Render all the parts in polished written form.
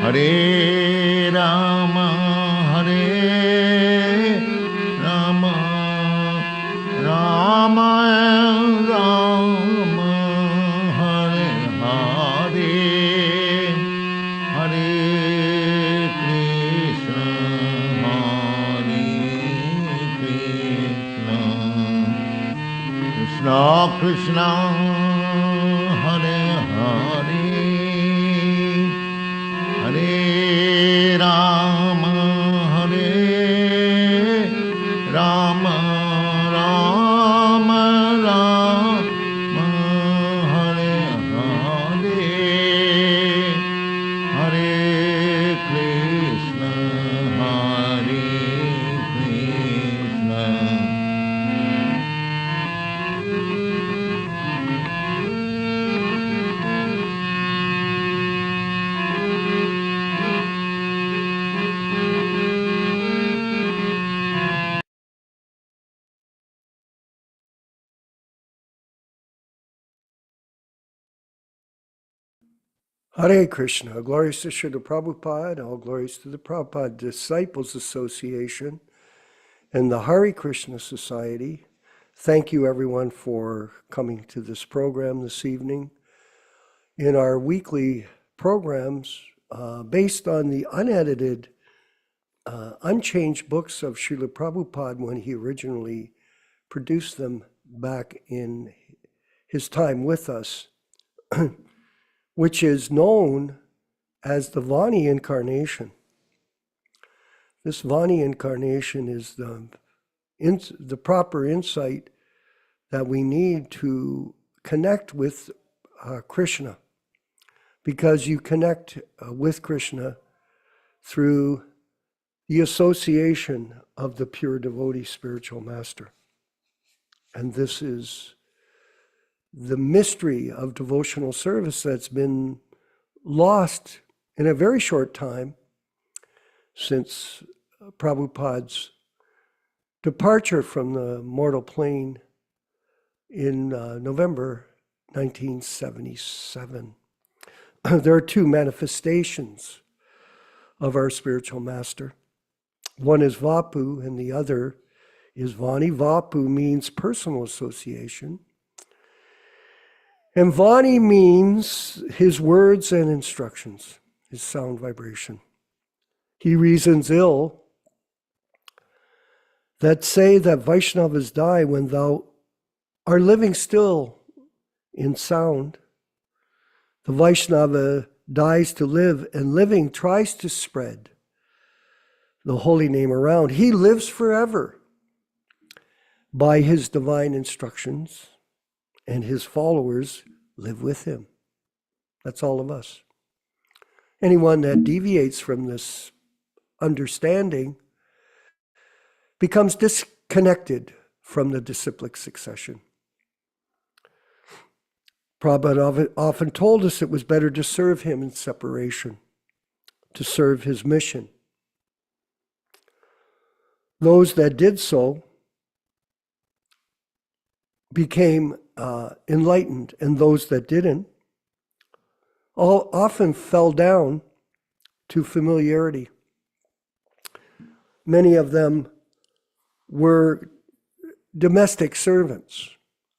Hare Rama, Hare Rama, Rama Rama, Hare Hare, Hare Krishna, Hare Krishna, Krishna Krishna, Hare Hare, Hare Rama, Hare Rama, Rama Rama, Hare Hare, Hare Krishna, Hare Krishna. Hare Krishna, glories to Srila Prabhupada, all glories to the Prabhupada Disciples Association and the Hare Krishna Society. Thank you everyone for coming to this program this evening. In our weekly programs, based on the unedited, unchanged books of Srila Prabhupada when he originally produced them back in his time with us, which is known as the Vani incarnation. This Vani incarnation is the proper insight that we need to connect with Krishna, because you connect with Krishna through the association of the pure devotee spiritual master. And this is the mystery of devotional service that's been lost in a very short time since Prabhupada's departure from the mortal plane in November 1977. There are two manifestations of our spiritual master. One is Vapu and the other is Vani. Vapu means personal association. And Vani means his words and instructions, his sound vibration. He reasons ill that say that Vaishnavas die when thou are living still in sound. The Vaishnava dies to live, and living tries to spread the holy name around. He lives forever by his divine instructions, and his followers live with him. That's all of us. Anyone that deviates from this understanding becomes disconnected from the disciplic succession. Prabhupada often told us it was better to serve him in separation, to serve his mission. Those that did so became enlightened, and those that didn't all often fell down to familiarity. Many of them were domestic servants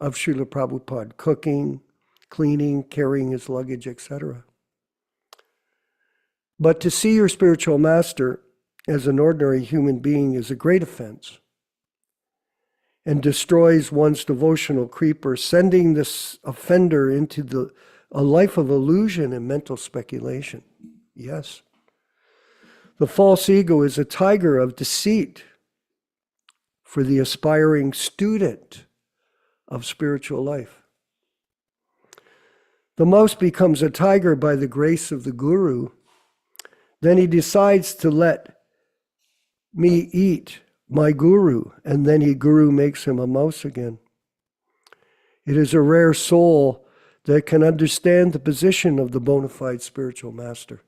of Srila Prabhupada, cooking, cleaning, carrying his luggage, etc. But to see your spiritual master as an ordinary human being is a great offense, and destroys one's devotional creeper, sending this offender into a life of illusion and mental speculation. Yes. The false ego is a tiger of deceit for the aspiring student of spiritual life. The mouse becomes a tiger by the grace of the guru. Then he decides to let me eat my guru, and then guru makes him a mouse again. It is a rare soul that can understand the position of the bona fide spiritual master.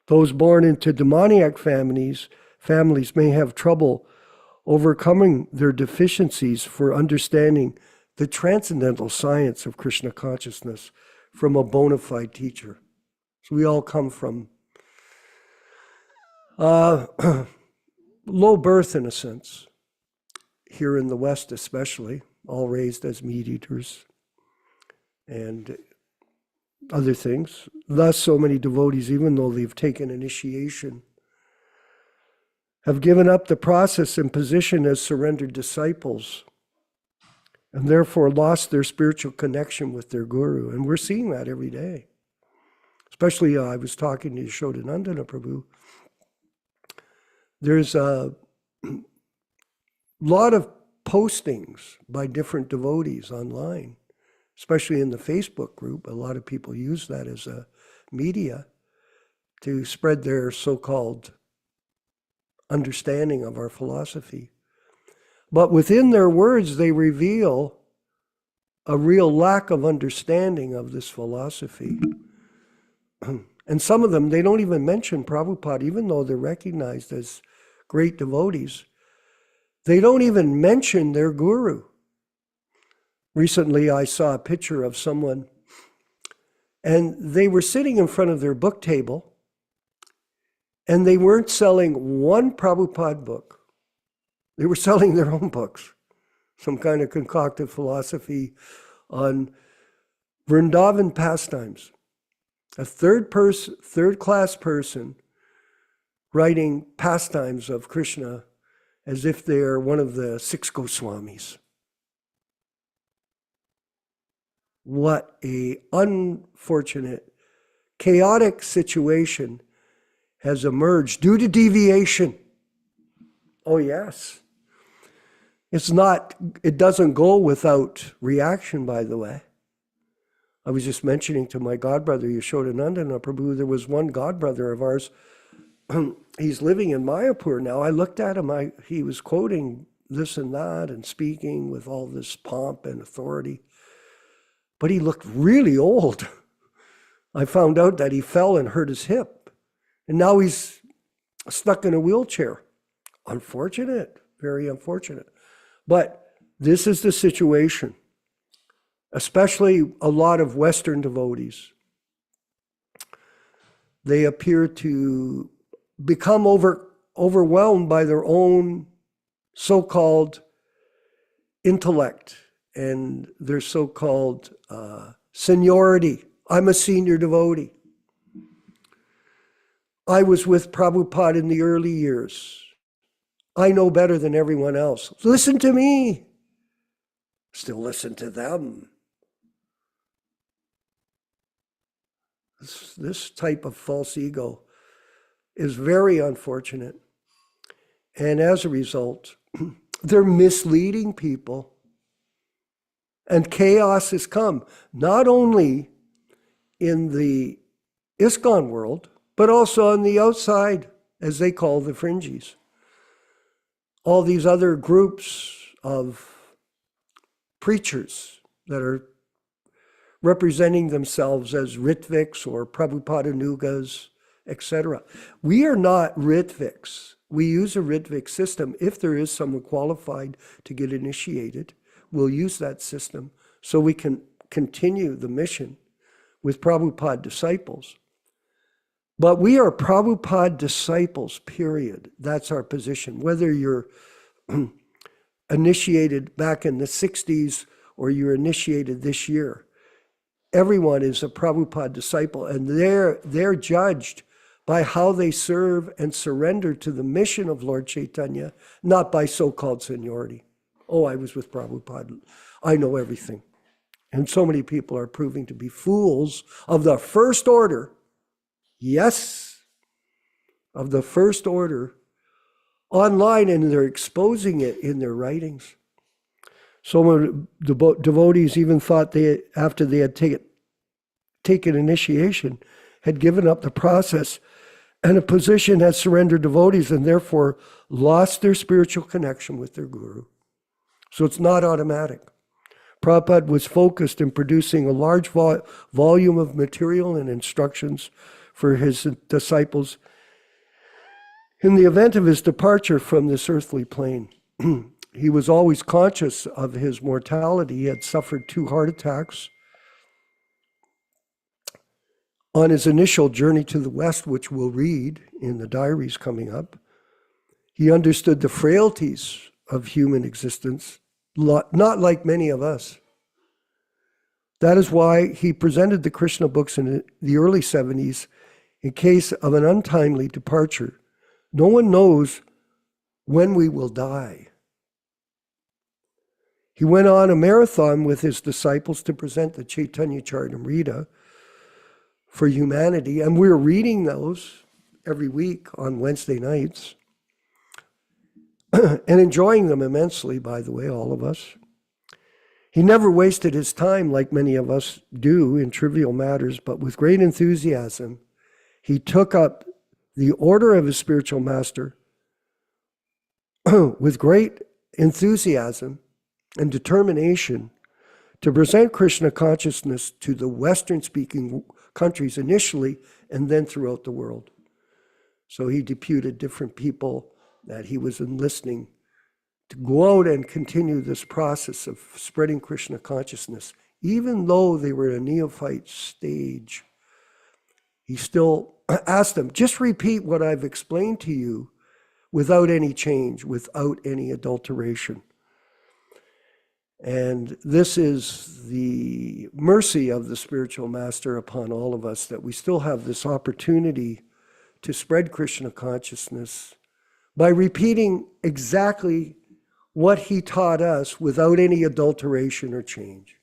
Those born into demoniac families may have trouble overcoming their deficiencies for understanding the transcendental science of Krishna consciousness from a bona fide teacher. So we all come from Low birth, in a sense, here in the West especially, all raised as meat eaters and other things. Thus, so many devotees, even though they've taken initiation, have given up the process and position as surrendered disciples, and therefore lost their spiritual connection with their guru. And we're seeing that every day. Especially, I was talking to Yaśodā-nandana Prabhu. There's a lot of postings by different devotees online, especially in the Facebook group. A lot of people use that as a media to spread their so-called understanding of our philosophy. But within their words, they reveal a real lack of understanding of this philosophy. And some of them, they don't even mention Prabhupada, even though they're recognized as great devotees. They don't even mention their guru. Recently, I saw a picture of someone, and they were sitting in front of their book table, and they weren't selling one Prabhupada book. They were selling their own books, some kind of concocted philosophy on Vrindavan pastimes. A third-class person writing pastimes of Krishna as if they're one of the 6 Goswamis. What a unfortunate, chaotic situation has emerged due to deviation. Oh yes. It doesn't go without reaction, by the way. I was just mentioning to my godbrother, Yaśodā-nandana Prabhu, there was one godbrother of ours, he's living in Mayapur now. I looked at him, he was quoting this and that and speaking with all this pomp and authority. But he looked really old. I found out that he fell and hurt his hip. And now he's stuck in a wheelchair. Unfortunate, very unfortunate. But this is the situation, especially a lot of Western devotees. They appear to become overwhelmed by their own so-called intellect and their so-called seniority. I'm a senior devotee. I was with Prabhupada in the early years. I know better than everyone else. Listen to me. Still listen to them. This type of false ego is very unfortunate. And as a result, they're misleading people. And chaos has come, not only in the ISKCON world, but also on the outside, as they call the fringies. All these other groups of preachers that are representing themselves as Ritviks or Prabhupada-nugas, etc. We are not Ritviks. We use a Ritvik system. If there is someone qualified to get initiated, we'll use that system so we can continue the mission with Prabhupada disciples. But we are Prabhupada disciples, period. That's our position. Whether you're initiated back in the 60s or you're initiated this year, everyone is a Prabhupada disciple, and they're judged by how they serve and surrender to the mission of Lord Chaitanya, not by so-called seniority. Oh, I was with Prabhupada. I know everything. And so many people are proving to be fools of the first order. Yes, of the first order online, and they're exposing it in their writings. Some of the devotees even thought they, after they had taken initiation, had given up the process and a position as surrendered devotees, and therefore lost their spiritual connection with their guru. So it's not automatic. Prabhupada was focused in producing a large volume of material and instructions for his disciples in the event of his departure from this earthly plane. He was always conscious of his mortality. He had suffered 2 heart attacks On his initial journey to the West, which we'll read in the diaries coming up, he understood the frailties of human existence, not like many of us. That is why he presented the Krishna books in the early 70s in case of an untimely departure. No one knows when we will die. He went on a marathon with his disciples to present the Caitanya-caritāmṛta for humanity, and we're reading those every week on Wednesday nights and enjoying them immensely, by the way, all of us. He never wasted his time like many of us do in trivial matters, but with great enthusiasm, he took up the order of his spiritual master with great enthusiasm and determination to present Krishna consciousness to the Western-speaking countries initially and then throughout the world. So he deputed different people that he was enlisting to go out and continue this process of spreading Krishna consciousness. Even though they were in a neophyte stage, he still asked them, just repeat what I've explained to you without any change, without any adulteration. And this is the mercy of the spiritual master upon all of us, that we still have this opportunity to spread Krishna consciousness by repeating exactly what he taught us without any adulteration or change.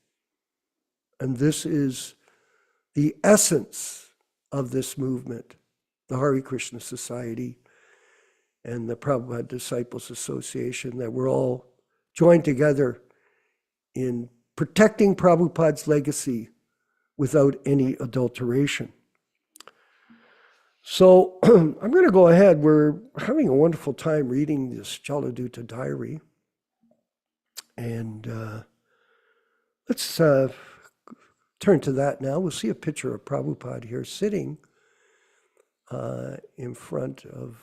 And this is the essence of this movement, the Hare Krishna Society and the Prabhupada Disciples Association, that we're all joined together in protecting Prabhupada's legacy without any adulteration. So I'm going to go ahead. We're having a wonderful time reading this Yaśodā diary. And let's turn to that now. We'll see a picture of Prabhupada here sitting in front of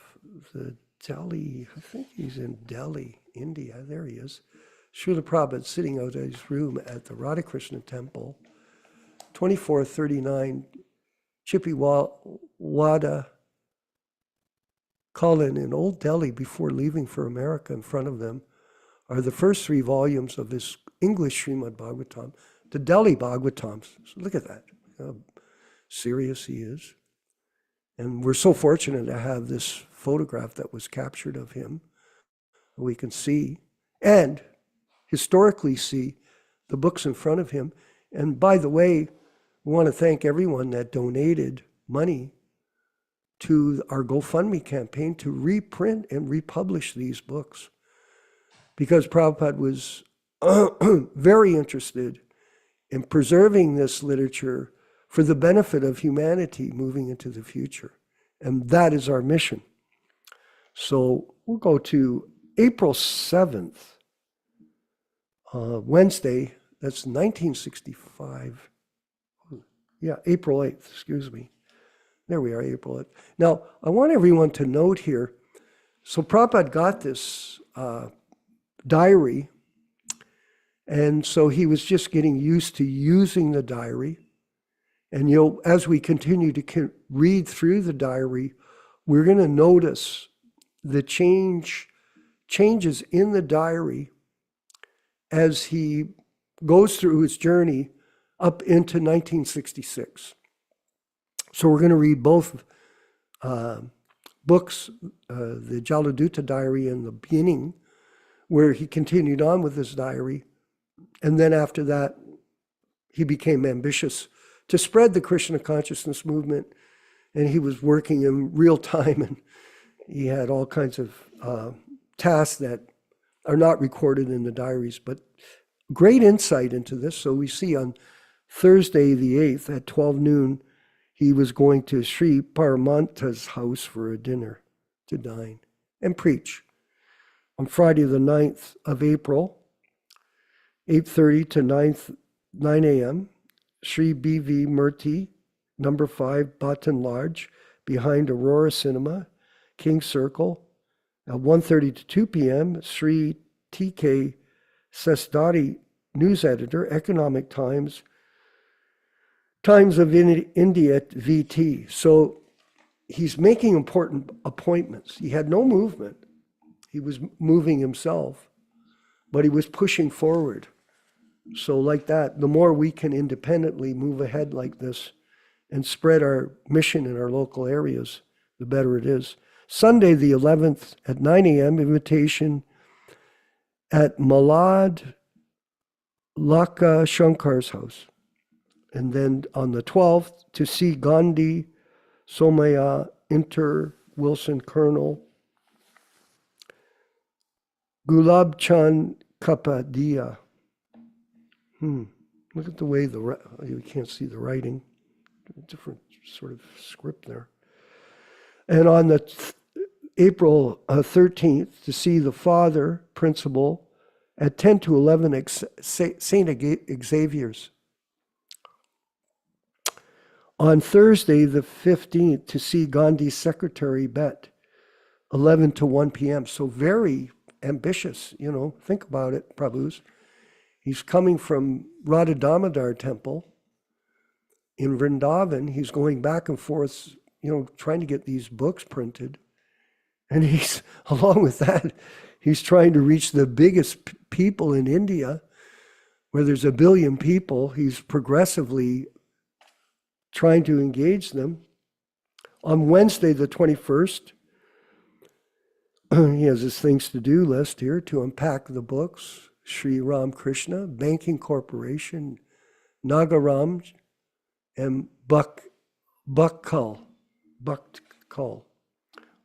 the Delhi, I think he's in Delhi, India. There he is. Srila Prabhupada sitting out in his room at the Radha Krishna Temple, 2439 Chippiwada Colin in Old Delhi before leaving for America. In front of them are the first 3 volumes of his English Srimad Bhagavatam, the Delhi Bhagavatams. So look at that, how serious he is. And we're so fortunate to have this photograph that was captured of him. We can see and historically see the books in front of him. And by the way, we want to thank everyone that donated money to our GoFundMe campaign to reprint and republish these books, because Prabhupada was very interested in preserving this literature for the benefit of humanity moving into the future. And that is our mission. So we'll go to April 7th, Wednesday, that's 1965. Yeah, April 8th, excuse me. There we are, April 8th. Now, I want everyone to note here, so Prabhupada got this diary, and so he was just getting used to using the diary. And as we continue to read through the diary, we're going to notice the changes in the diary as he goes through his journey up into 1966. So we're going to read both books, the Yaśodā diary in the beginning, where he continued on with his diary. And then after that, he became ambitious to spread the Krishna consciousness movement. And he was working in real time, and he had all kinds of tasks that are not recorded in the diaries, but great insight into this. So we see on Thursday the 8th at 12 noon, he was going to Sri Paramanta's house for a dinner to dine and preach. On Friday the 9th of April, 8:30 to 9 a.m., Sri B.V. Murti, number 5, Button Lodge, behind Aurora Cinema, King Circle. At 1:30 to 2 p.m., Sri T.K. Sesdati, news editor, Economic Times, Times of India at VT. So he's making important appointments. He had no movement. He was moving himself, but he was pushing forward. So like that, the more we can independently move ahead like this and spread our mission in our local areas, the better it is. Sunday, the 11th at 9 a.m., invitation at Malad Laka Shankar's house. And then on the 12th, to see Gandhi, Somaya, Inter, Wilson, Colonel, Gulab Chand Kapadia. Look at the way you can't see the writing. Different sort of script there. And on the April 13th, to see the Father, Principal, at 10 to 11 St. Xavier's. On Thursday, the 15th, to see Gandhi's secretary, Bet, 11 to 1 p.m. So very ambitious, think about it, Prabhus. He's coming from Radha Damodar temple in Vrindavan. He's going back and forth, trying to get these books printed. And he's, along with that, he's trying to reach the biggest people in India, where there's 1 billion people. He's progressively trying to engage them. On Wednesday, the 21st, he has his things to do list here to unpack the books. Sri Ram Krishna, Banking Corporation, Nagaram, and Buckkull.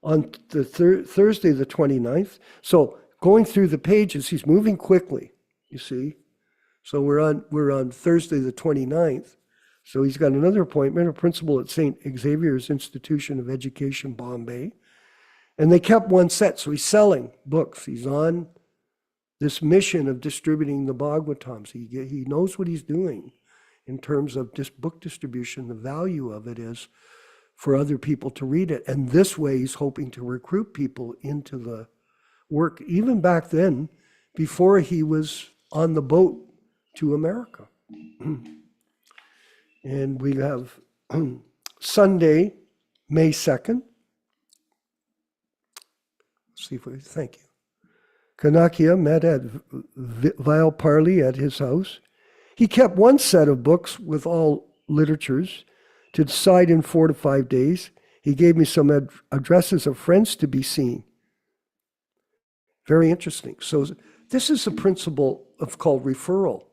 On the Thursday, the 29th. So going through the pages, he's moving quickly, you see. So we're on Thursday, the 29th. So he's got another appointment, a principal at St. Xavier's Institution of Education, Bombay. And they kept one set, so he's selling books. He's on this mission of distributing the Bhagavatams. He knows what he's doing in terms of book distribution. The value of it is for other people to read it. And this way he's hoping to recruit people into the work, even back then, before he was on the boat to America. And we have Sunday, May 2nd. Let's see if we, thank you. Kanakya met at Vile Parley at his house. He kept one set of books with all literatures to decide in 4 to 5 days. He gave me some addresses of friends to be seen. Very interesting. So this is a principle called referral.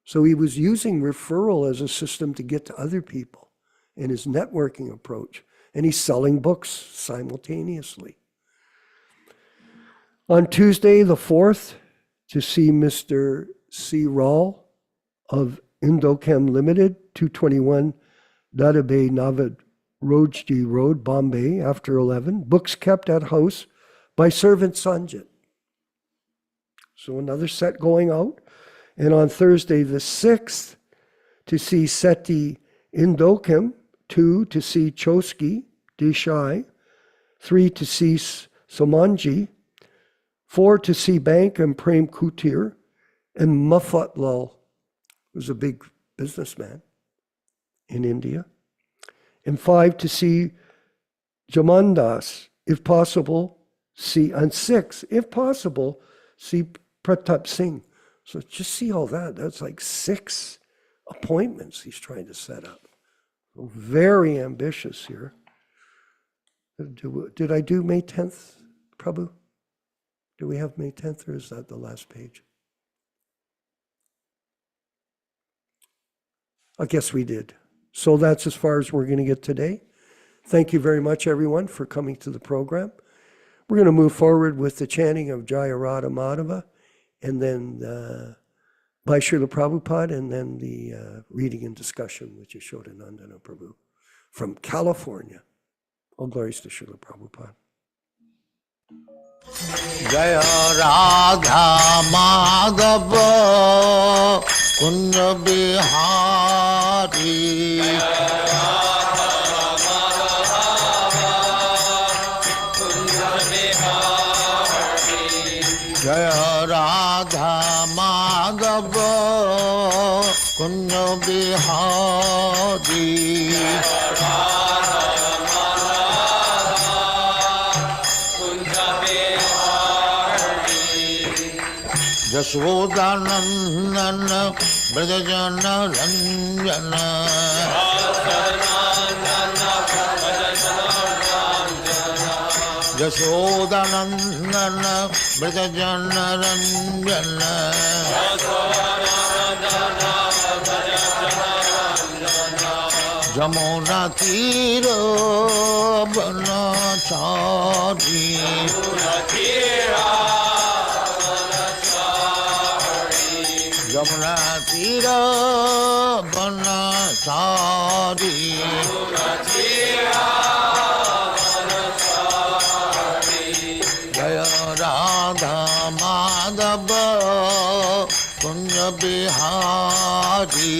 So he was using referral as a system to get to other people in his networking approach. And he's selling books simultaneously. On Tuesday, the 4th, to see Mr. C. Rall of Indochem Limited, 221 Dadabay Navad Rojji Road, Bombay, after 11. Books kept at house by servant Sanjit. So another set going out. And on Thursday, the 6th, to see Seti Indochem, 2 to see Choski Deshai, 3 to see Somanji, 4 to see Bank and Prem Kutir, and Mafatlal, who's a big businessman in India, and 5 to see Jamandas, if possible, and 6, if possible, see Pratap Singh. So just see all that. That's like 6 appointments he's trying to set up. So very ambitious here. Did I do May 10th, Prabhu? Do we have May 10th, or is that the last page? I guess we did. So that's as far as we're going to get today. Thank you very much, everyone, for coming to the program. We're going to move forward with the chanting of Jaya Radha Madhava, and then by Srila Prabhupada, and then the reading and discussion with Yaśodā-nandana Prabhu from California. All glories to Srila Prabhupada. Jaya Radha Madhava Kunja Bihari Jaya Radha Madhava Kunja Bihari Yaśodā-nandana Brajajana Ranjana Yaśodā-nandana Brajajana Ranjana Jamuna Tira Banachari Jamuna Tira Banachari Jaya Radha Madhava Kunja Bihari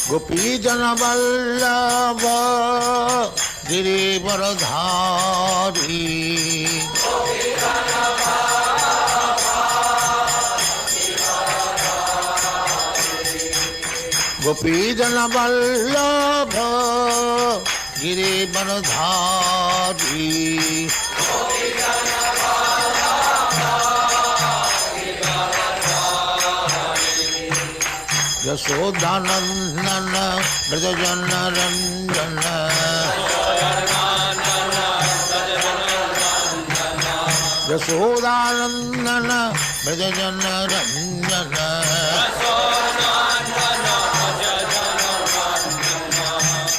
Gopi Jana Vallabha Girivardhari Gopi Jana Vallabha Girivardhari Yaśodā-nandana Brajajana Ranjana Yaśodā-nandana Brajajana Ranjana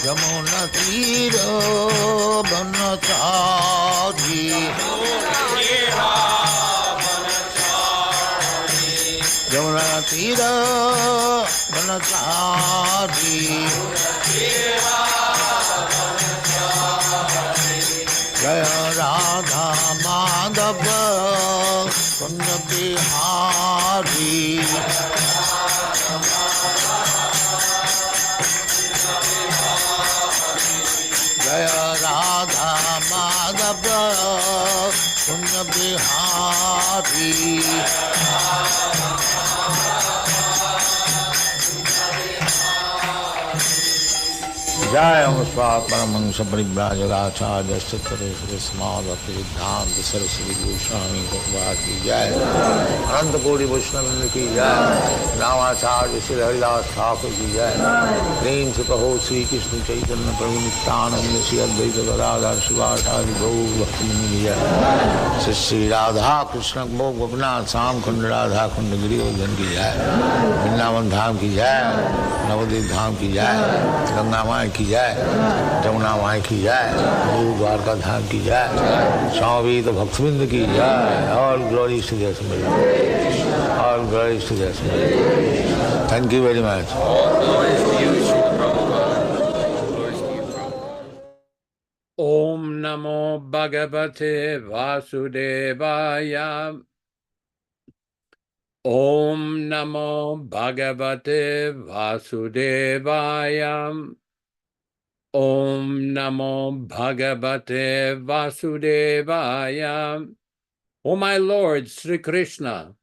Yamuna Tira Banachari Yamuna Tira Banachari Jaya Radha Madhava Kunja Bihari Jaya Radha Madhava Kunja Bihari Jaya Musvat Paramahansa Parivrajagacārya Sattvaresvara Samadhati Siddhanta Saraswati Goswami Prabhupada ki Jai Ananta Koti Vaishnava ki Jai Ramacārya Sri Haridas Thakur ki Jai Prem se kaho Sri Krishna Caitanya Prabhu Nityananda Sri Advaita Gadadhar Shivācārya Gaur Bhaktivinoda ki Jai Sri Radha Krishna Gopinath Sam Khunda Radha Khunda Giridharan ki Jai Vrindavan Dham ki Jai Navadvip Dham ki Jai Ganga Mai ki Jai, Jamuna Mai ki Jai, Guru Dwarka Dham ki Jai, Swami Bhaktivedanta ki Jai. All glories to the Assembly. All glories to the Assembly. Thank you very much. All glories to you, Srila Prabhupada. Glories to you, Prabhupada. Om Namo Bhagavate Vasudevaya. Om Namo Bhagavate Vasudevaya. Om Namo Bhagavate Vasudevaya. O my Lord Sri Krishna,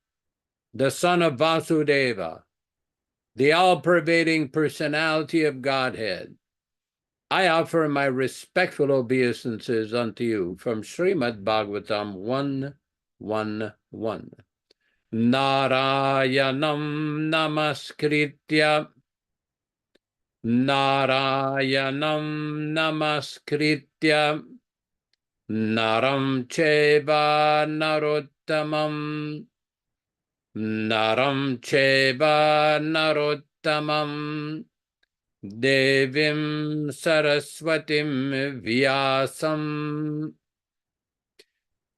the son of Vasudeva, the all-pervading personality of Godhead, I offer my respectful obeisances unto you from Srimad Bhagavatam 1:1:1. Narayanam namaskritya Narayanam namaskritya Naram cheva narottamam Naram cheva narottamam Devim saraswatim vyasam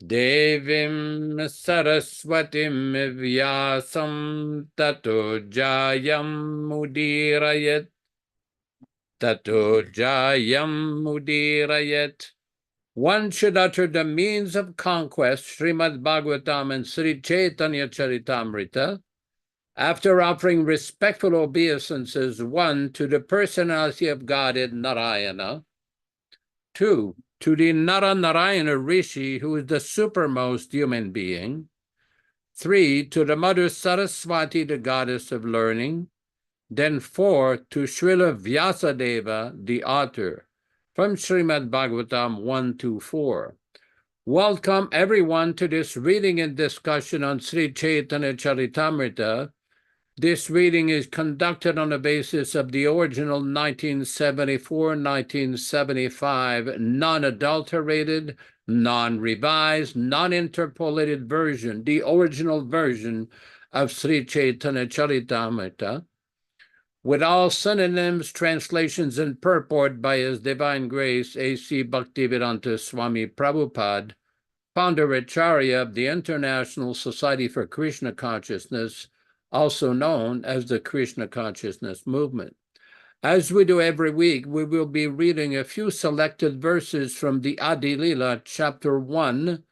Devim saraswatim vyasam tato jayam mudirayat Tato jayam mudirayat. One should utter the means of conquest, Srimad Bhagavatam and Sri Caitanya-caritāmṛta, after offering respectful obeisances, 1, to the personality of Godhead Narayana, 2, to the Nara-Narayana Rishi, who is the supermost human being. 3, to the Mother Saraswati, the goddess of learning. Then 4, to Srila Vyasadeva, the author, from Srimad Bhagavatam 1-4. Welcome everyone to this reading and discussion on Sri Caitanya-caritāmṛta. This reading is conducted on the basis of the original 1974-1975 non-adulterated, non-revised, non-interpolated version, the original version of Sri Caitanya-caritāmṛta, with all synonyms, translations, and purport by His Divine Grace A.C. Bhaktivedanta Swami Prabhupāda, Founder-Ācārya of the International Society for Krishna Consciousness, also known as the Krishna Consciousness Movement. As we do every week, we will be reading a few selected verses from the Adi Lila, chapter 1,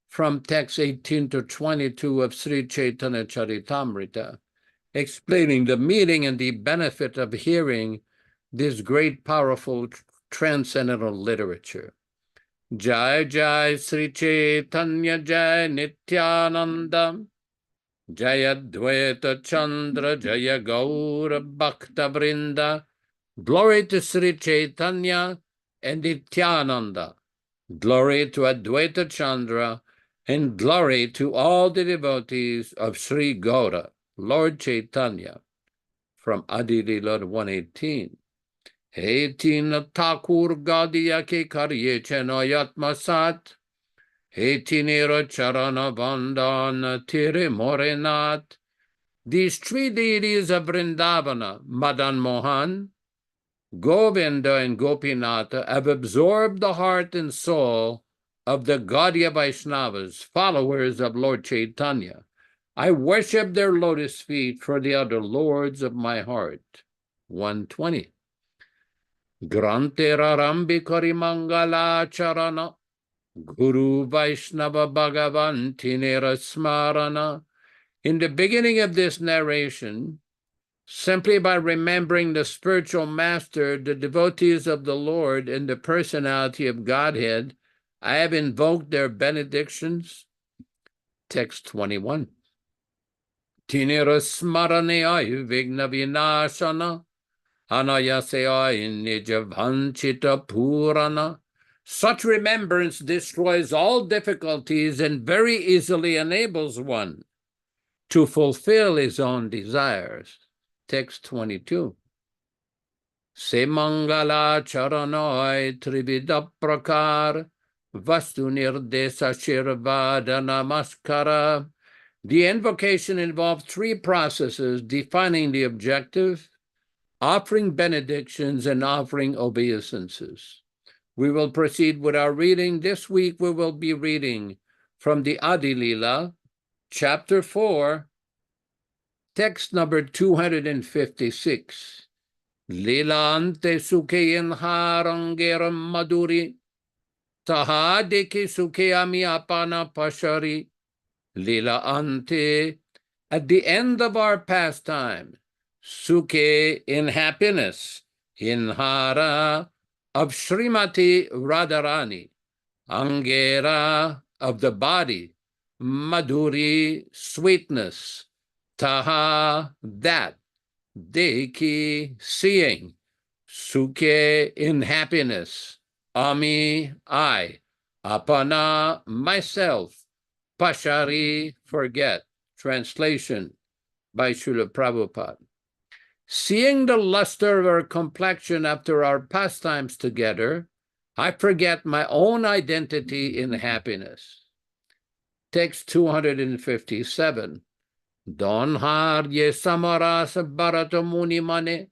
from text 18-22 of Sri Caitanya-caritāmṛta, explaining the meaning and the benefit of hearing this great, powerful, transcendental literature. Jai Jai Sri Caitanya Jai Nityananda Jaya Dvaita Chandra Jaya Gaura Bhakta Vrinda. Glory to Sri Caitanya and Nityananda. Glory to Advaita Chandra, and glory to all the devotees of Sri Gaura, Lord Chaitanya. From Adi Lila 118. He tina Thakur Gadiya ke karye chenayatma sat. He tinira charana vandana tire morenat. These 3 deities of Vrindavana, Madan Mohan, Govinda, and Gopinatha, have absorbed the heart and soul of the Gaudiya Vaishnavas, followers of Lord Chaitanya. I worship their lotus feet, for they are the lords of my heart. 120. Grante Rarambi Karimangala Charana Guru Vaishnava Bhagavan Tinera Smarana. In the beginning of this narration, simply by remembering the spiritual master, the devotees of the Lord, and the personality of Godhead, I have invoked their benedictions. Text 21. Tinera Smarane Ayu Vigna Vinashana Anayasaya Nijavanchita Purana. Such remembrance destroys all difficulties and very easily enables one to fulfill his own desires. Text 22. Se mangala charanoi trivida prakar vastu nirdesa shirvada namaskara. The invocation involved 3 processes: defining the objective, offering benedictions, and offering obeisances. We will proceed with our reading. This week we will be reading from the Adi Lila, chapter 4, text number 256. Lila ante sukeyin harangeram maduri, tahadiki sukeyami apana pashari. Lila ante, at the end of our pastime, suke, in happiness, in hara, of Srimati Radharani, Angera, of the body, Madhuri, sweetness, Taha, that, Deki, seeing, Suke, in happiness, Ami, I, Apana, myself, Pashari, forget. Translation by Srila Prabhupada. Seeing the luster of our complexion after our pastimes together, I forget my own identity in happiness. Text 257. Don Harye Samarasa Bharata Muni Mane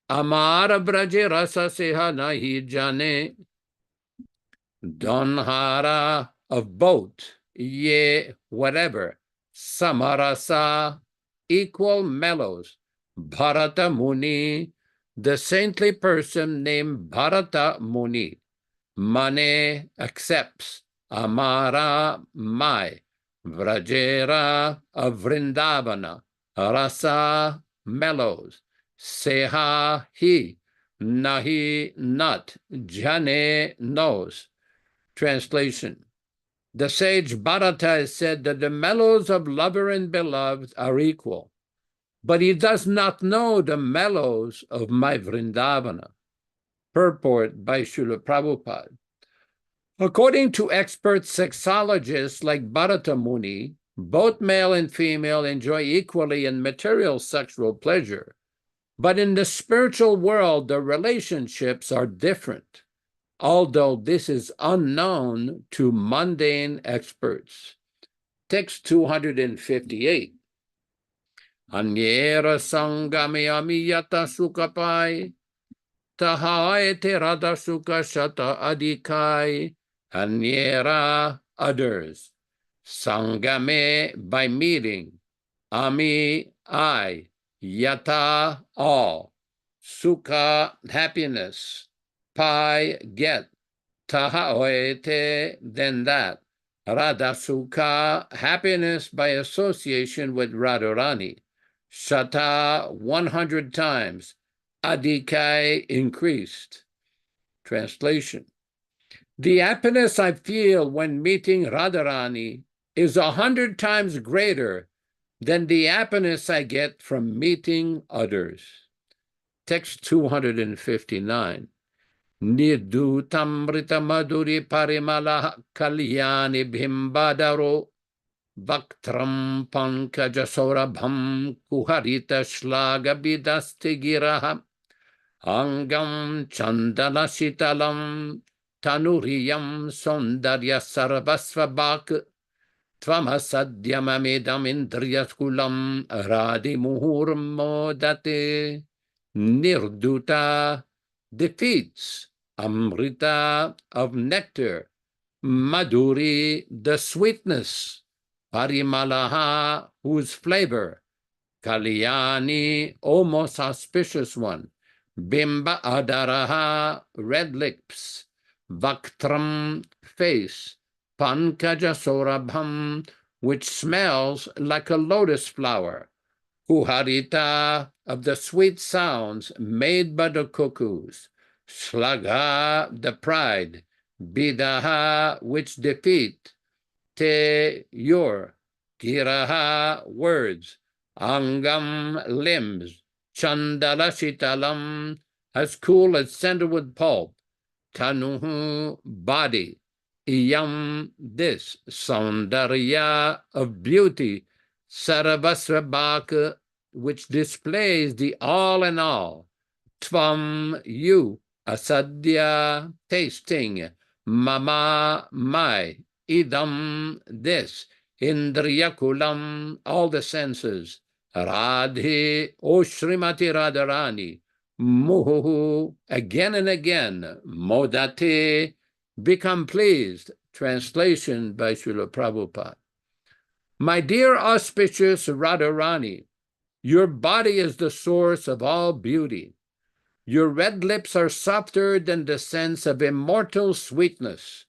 Amara Braje Rasa Seha Nahi Jane. Don Hara, of boat, ye, whatever, Samarasa, equal mellows. Bharata Muni, the saintly person named Bharata Muni. Mane, accepts. Amara, my. Vrajera, of Vrindavana. Rasa, mellows. Seha, he. nahi, not, jhane, knows. Translation. The sage Bharata has said that the mellows of lover and beloved are equal, but he does not know the mellows of my Vrindavana. Purport by Srila Prabhupada. According to expert sexologists like Bharata Muni, both male and female enjoy equally in material sexual pleasure, but in the spiritual world, the relationships are different, although this is unknown to mundane experts. Text 258. Anyera sangame amiyata sukapai, tahai terada suka shata adikai, anyera, others. Sangame, by meeting. Ami, I. Yata, all. Sukha, happiness. Pai, get. Tahaoete, then that. Radha-sukha, happiness by association with Radharani. Shata, 100 times. Adikai, increased. Translation. The happiness I feel when meeting Radharani is 100 times greater than the happiness I get from meeting others. Text 259. Nirdutamrita madhuri parimala kalyani bhimbadaro vaktram pankajasorabham kuharita shlaga bidastigiraha angam chandala shitalam tanuriyam sondarya sarvasvabhak tvamasadyamamedam indriyaskulam radimuhurmodate. Nirduta defeats, amrita of nectar, madhuri the sweetness, parimalaha whose flavor, kalyani almost auspicious one, bimba adaraha red lips, vaktram face, pankaja sorabham which smells like a lotus flower, kuharita of the sweet sounds made by the cuckoos, shlaga the pride, bidaha which defeat, te your, giraha words, angam limbs, chandala shitalam as cool as sandalwood pulp, tanuhu body, iyam this, saundarya of beauty, Sarvasvabhaka, which displays the all in all, tvam, you, asadya, tasting, mama, my, idam, this, indriyakulam, all the senses, radhi, O Srimati Radharani, muhu, again and again, modate, become pleased. Translation by Srila Prabhupada. My dear auspicious Radharani, your body is the source of all beauty. Your red lips are softer than the sense of immortal sweetness.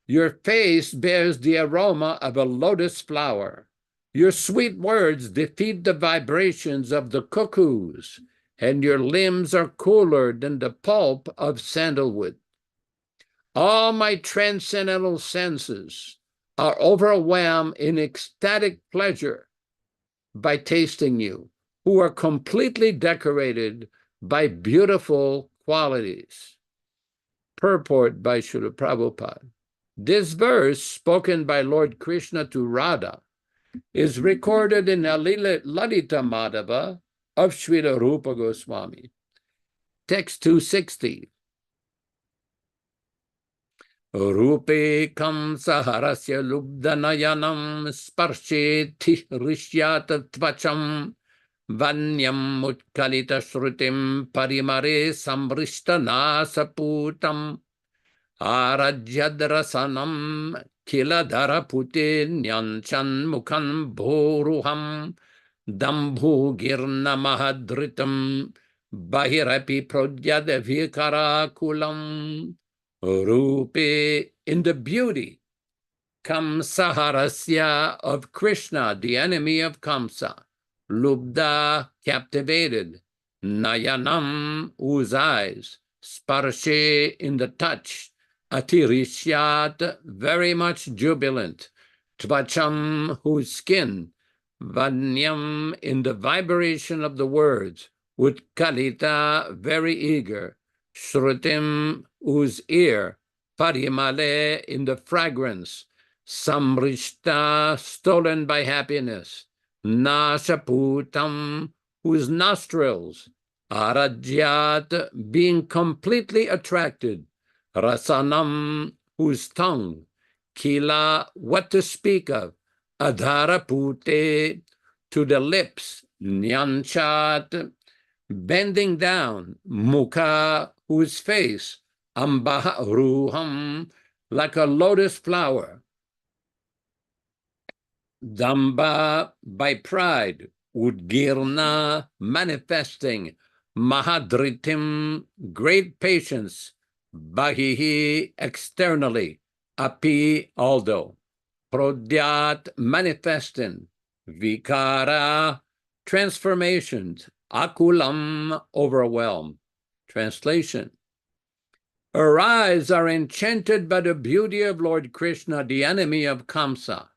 Your face bears the aroma of a lotus flower. Your sweet words defeat the vibrations of the cuckoos, and your limbs are cooler than the pulp of sandalwood. All my transcendental senses are overwhelmed in ecstatic pleasure by tasting you, who are completely decorated by beautiful qualities. Purport by Srila Prabhupada. This verse, spoken by Lord Krishna to Radha, is recorded in the Lalita Madhava of Srila Rupa Goswami. Text 260. Rupe kam saharasya lubdanayanam sparshe tih rishyat tvacham vanyam utkalita shrutim parimare samrishta nasaputam arajyadrasanam kiladharapute nyanchan mukhan bhoruham dambhu girna mahadritam bahirapi prodyad vikarakulam. Rupe, in the beauty, Kamsaharasya of Krishna, the enemy of Kamsa, Lubda, captivated, Nayanam, whose eyes, sparshe in the touch, atirishyat, very much jubilant, tvacham, whose skin, vanyam, in the vibration of the words, utkalita, very eager, shrutim, whose ear, parimale, in the fragrance, samrishta, stolen by happiness, nashaputam, whose nostrils, arajyat, being completely attracted, rasanam, whose tongue, kila, what to speak of, adharapute, to the lips, nyanchat, bending down, mukha, whose face, ambaha ruham, like a lotus flower, damba, by pride, udgirna, manifesting, mahadritim, great patience, bahihi, externally, api, although, prodyat, manifesting, vikara, transformations, akulam, overwhelmed. Translation: her eyes are enchanted by the beauty of Lord Krishna, the enemy of Kamsa.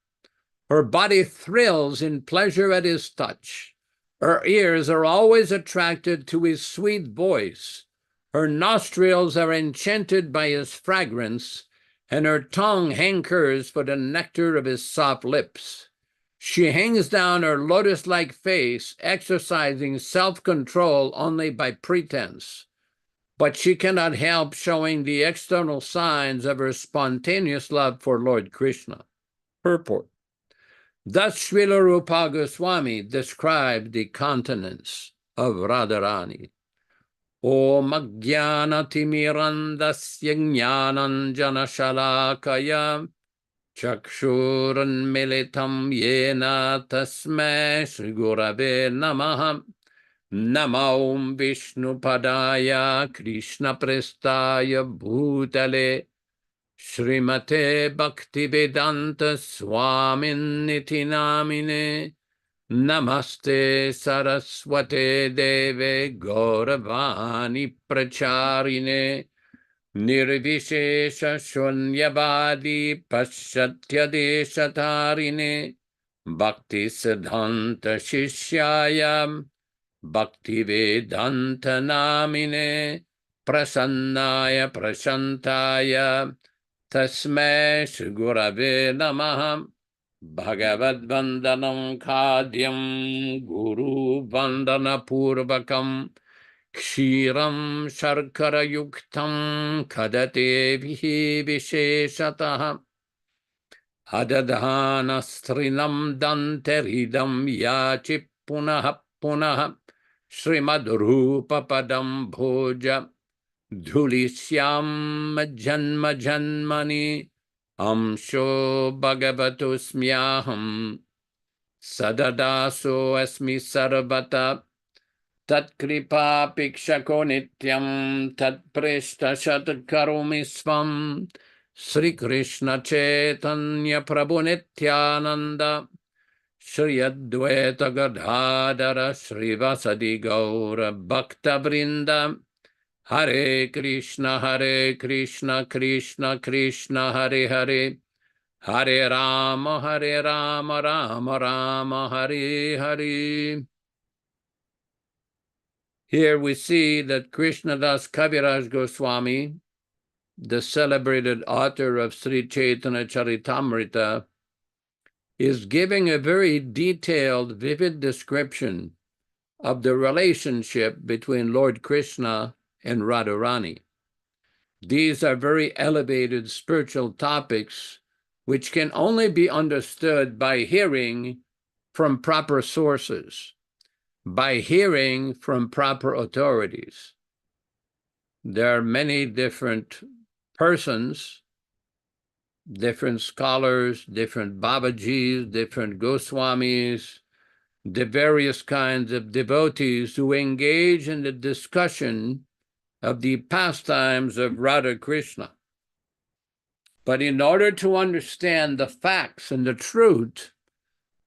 Her body thrills in pleasure at his touch. Her ears are always attracted to his sweet voice. Her nostrils are enchanted by his fragrance, and her tongue hankers for the nectar of his soft lips. She hangs down her lotus-like face, exercising self-control only by pretense. But she cannot help showing the external signs of her spontaneous love for Lord Krishna. Purport. Thus Srila Rupa Goswami described the continence of Radharani. Om ajnana-timirandasya jnananjana shalakaya chakshuranmilitam yena tasmai Shri Gurave namaha. Namo Vishnupadaya Krishna Prestaya Bhutale Srimate Bhaktivedanta Swami Namine Namaste Saraswate Deve Gauravani Pracharine Nirvishesha Shunyavadi Paschatya Deshatarine Bhakti Siddhanta Shishyayam Bhaktivedanta Namine Prasannaya Prashantaya Tasmai Shri Gurave Namaha. Bhagavad Vandanam Khadyam Guru Vandana Purvakam Kshiram Sharkara Yuktam Kadate Vihi Visheshataha Adadhana Strinam Danteridam Yachi Punaha Punaha Srimad Rupa Padam Bhoja Dhulisyam Janma Janmani Amsho Bhagavato Smyaham Sadadaso Asmi Sarvata Tat Kripa Pikshako Nityam Tat Preshta Shat Karomi Svam Sri Krishna Chaitanya Prabhu Nityananda Shri Advaita Gadadhara Srivasadi Gaura Bhakta Vrinda Hare Krishna Krishna Krishna Hare Hare Hare Rama Rama Rama Hare Hare. Here we see that Krishnadas Kaviraj Goswami, the celebrated author of Sri Caitanya-caritāmṛta, is giving a very detailed, vivid description of the relationship between Lord Krishna and Radharani. These are very elevated spiritual topics which can only be understood by hearing from proper sources, by hearing from proper authorities. There are many different persons, different scholars, different Babajis, different Goswamis, the various kinds of devotees who engage in the discussion of the pastimes of Radha Krishna. But in order to understand the facts and the truth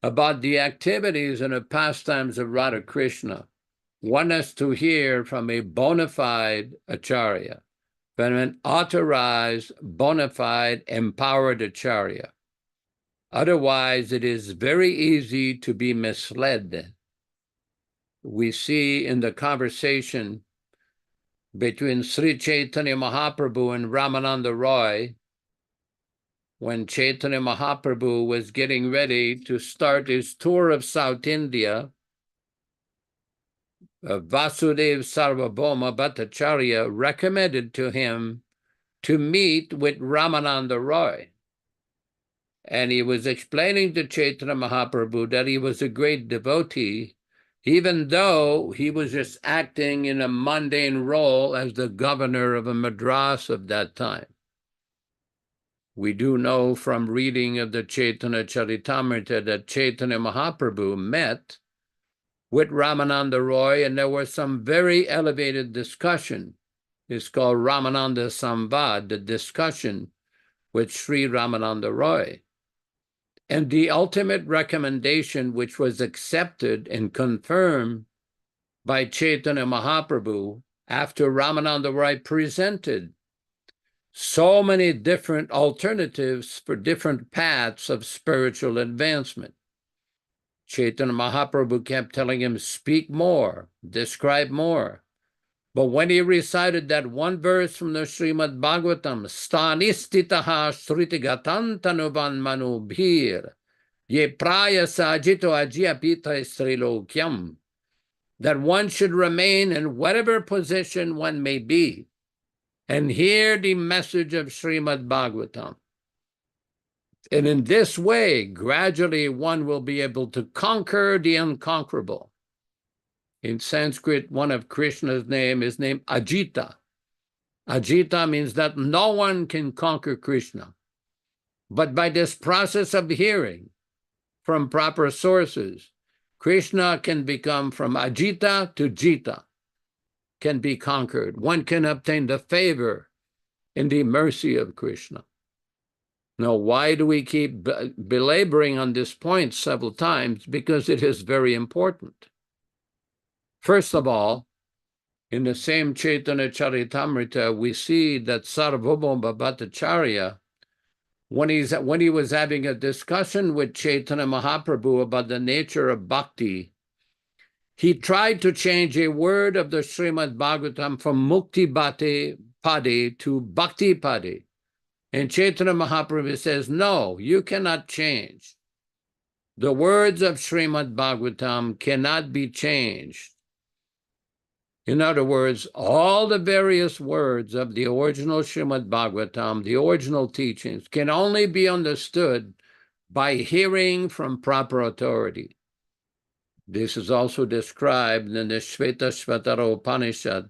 about the activities and the pastimes of Radha Krishna, want us to hear from a bona fide Acharya, from an authorized, bona fide, empowered Acharya. Otherwise, it is very easy to be misled. We see in the conversation between Sri Chaitanya Mahaprabhu and Ramananda Roy, when Chaitanya Mahaprabhu was getting ready to start his tour of South India, Vasudev Sarvabhauma Bhattacharya recommended to him to meet with Ramananda Roy. And he was explaining to Chaitanya Mahaprabhu that he was a great devotee, even though he was just acting in a mundane role as the governor of a Madras of that time. We do know from reading of the Caitanya-caritāmṛta that Chaitanya Mahaprabhu met with Ramananda Roy, and there was some very elevated discussion. It's called Ramananda Samvad, the discussion with Sri Ramananda Roy. And the ultimate recommendation, which was accepted and confirmed by Chaitanya Mahaprabhu after Ramananda Roy presented so many different alternatives for different paths of spiritual advancement. Chaitanya Mahaprabhu kept telling him, speak more, describe more. But when he recited that one verse from the Srimad Bhagavatam, Sthanistitaha Sritigatantanuvan Manubhir, Ye Praya Sajito Ajiyapita Srilokyam, that one should remain in whatever position one may be and hear the message of Srimad Bhagavatam. And in this way, gradually one will be able to conquer the unconquerable. In Sanskrit, one of Krishna's name is named Ajita. Ajita means that no one can conquer Krishna. But by this process of hearing from proper sources, Krishna can become from Ajita to Jita, can be conquered. One can obtain the favor and the mercy of Krishna. Now, why do we keep belaboring on this point several times? Because it is very important. First of all, in the same Caitanya-caritāmṛta, we see that Sarvabhauma Bhattacharya, when he was having a discussion with Chaitanya Mahaprabhu about the nature of bhakti, he tried to change a word of the Srimad Bhagavatam from Mukti Pade to Bhakti Pade. And Chaitanya Mahaprabhu says, no, you cannot change. The words of Srimad Bhagavatam cannot be changed. In other words, all the various words of the original Srimad Bhagavatam, the original teachings, can only be understood by hearing from proper authority. This is also described in the Shvetashvatara Upanishad.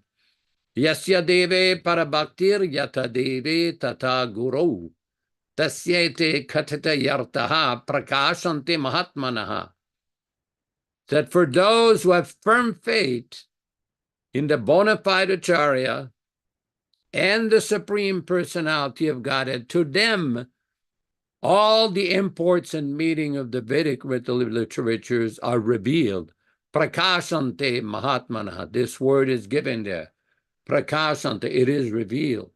Yasya deve parabhaktir yata deve tata guru tasyete katita yartaha prakashanti mahatmanaha. That for those who have firm faith in the bona fide Acharya and the Supreme Personality of Godhead, to them, all the imports and meaning of the Vedic literatures are revealed. Prakashante Mahatmana. This word is given there. Prakashante, it is revealed.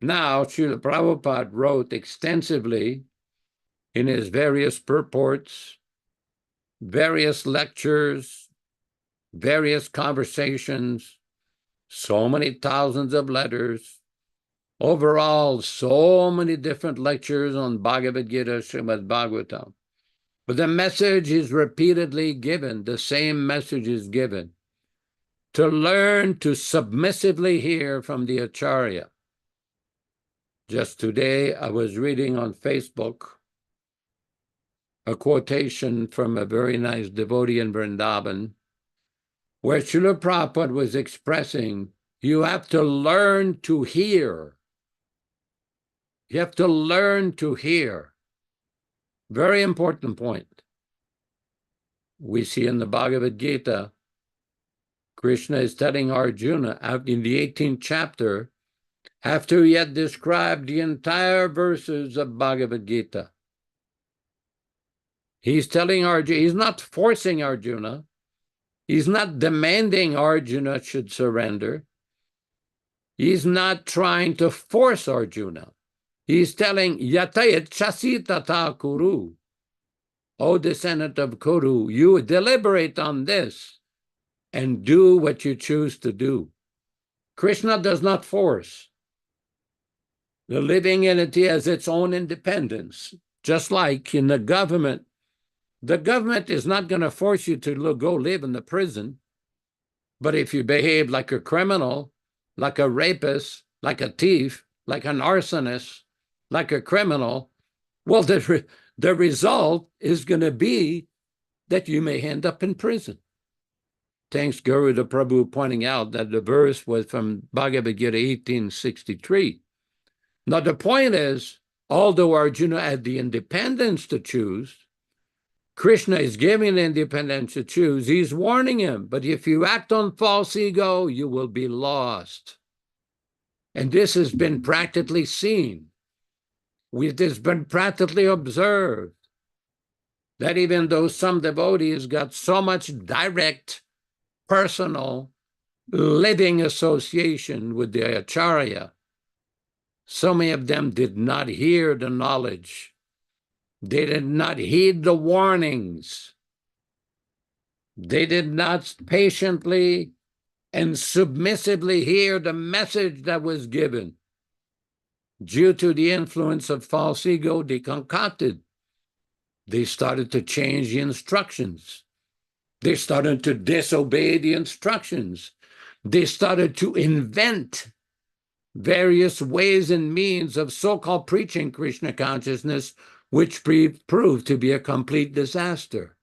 Now, Srila Prabhupada wrote extensively in his various purports, various lectures, various conversations, so many thousands of letters, overall so many different lectures on Bhagavad Gita, Srimad Bhagavatam. But the message is repeatedly given, the same message is given, to learn to submissively hear from the Acharya. Just today, I was reading on Facebook a quotation from a very nice devotee in Vrindavan, where Srila Prabhupada was expressing, you have to learn to hear. You have to learn to hear. Very important point. We see in the Bhagavad Gita, Krishna is telling Arjuna in the 18th chapter, after he had described the entire verses of Bhagavad Gita. He's telling Arjuna, he's not forcing Arjuna, He's not demanding Arjuna should surrender. He's not trying to force Arjuna. He's telling Yatayat Chasi Tata Kuru, O descendant of Kuru, you deliberate on this and do what you choose to do. Krishna does not force. The living entity has its own independence, just like in the government. The government is not going to force you to go live in the prison, but if you behave like a criminal, like a rapist, like a thief, like an arsonist, like a criminal, well, the result is going to be that you may end up in prison. Thanks, Guru the Prabhu, pointing out that the verse was from Bhagavad Gita 1863. Now, the point is, although Arjuna had the independence to choose, Krishna is giving independence to choose. He's warning him, but if you act on false ego, you will be lost. And this has been practically seen. It has been practically observed that even though some devotees got so much direct, personal, living association with the Acharya, so many of them did not hear the knowledge. They did not heed the warnings. They did not patiently and submissively hear the message that was given. Due to the influence of false ego, they concocted. They started to change the instructions. They started to disobey the instructions. They started to invent various ways and means of so-called preaching Krishna consciousness, which proved to be a complete disaster.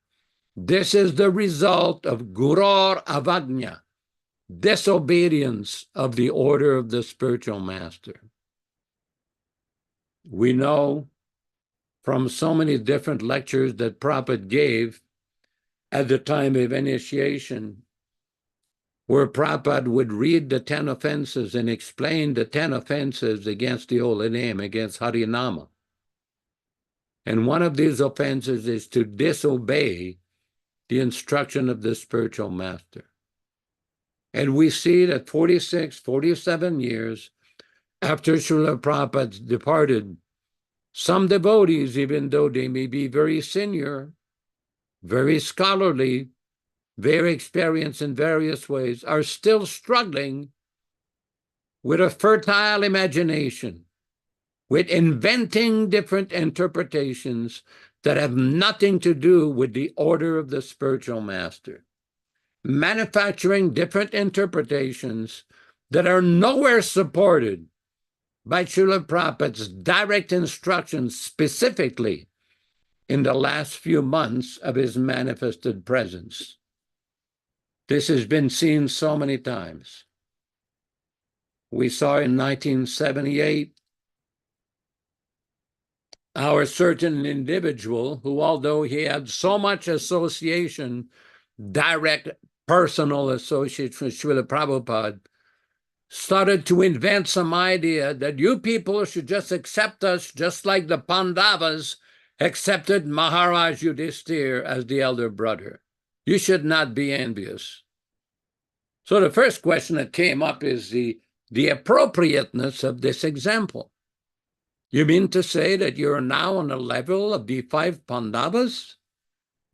This is the result of Gurur Avagnya, disobedience of the order of the spiritual master. We know from so many different lectures that Prabhupada gave at the time of initiation, where Prabhupada would read the 10 offenses and explain the 10 offenses against the holy name, against Harinama. And one of these offenses is to disobey the instruction of the spiritual master. And we see that 46, 47 years after Srila Prabhupada departed, some devotees, even though they may be very senior, very scholarly, very experienced in various ways, are still struggling with a fertile imagination, with inventing different interpretations that have nothing to do with the order of the spiritual master, manufacturing different interpretations that are nowhere supported by Srila Prabhupada's direct instructions, specifically in the last few months of his manifested presence. This has been seen so many times. We saw in 1978 how a certain individual who, although he had so much association, direct personal association with Srila Prabhupada, started to invent some idea that you people should just accept us just like the Pandavas accepted Maharaj Yudhishthira as the elder brother. You should not be envious. So the first question that came up is the appropriateness of this example. You mean to say that you're now on the level of the 5 Pandavas,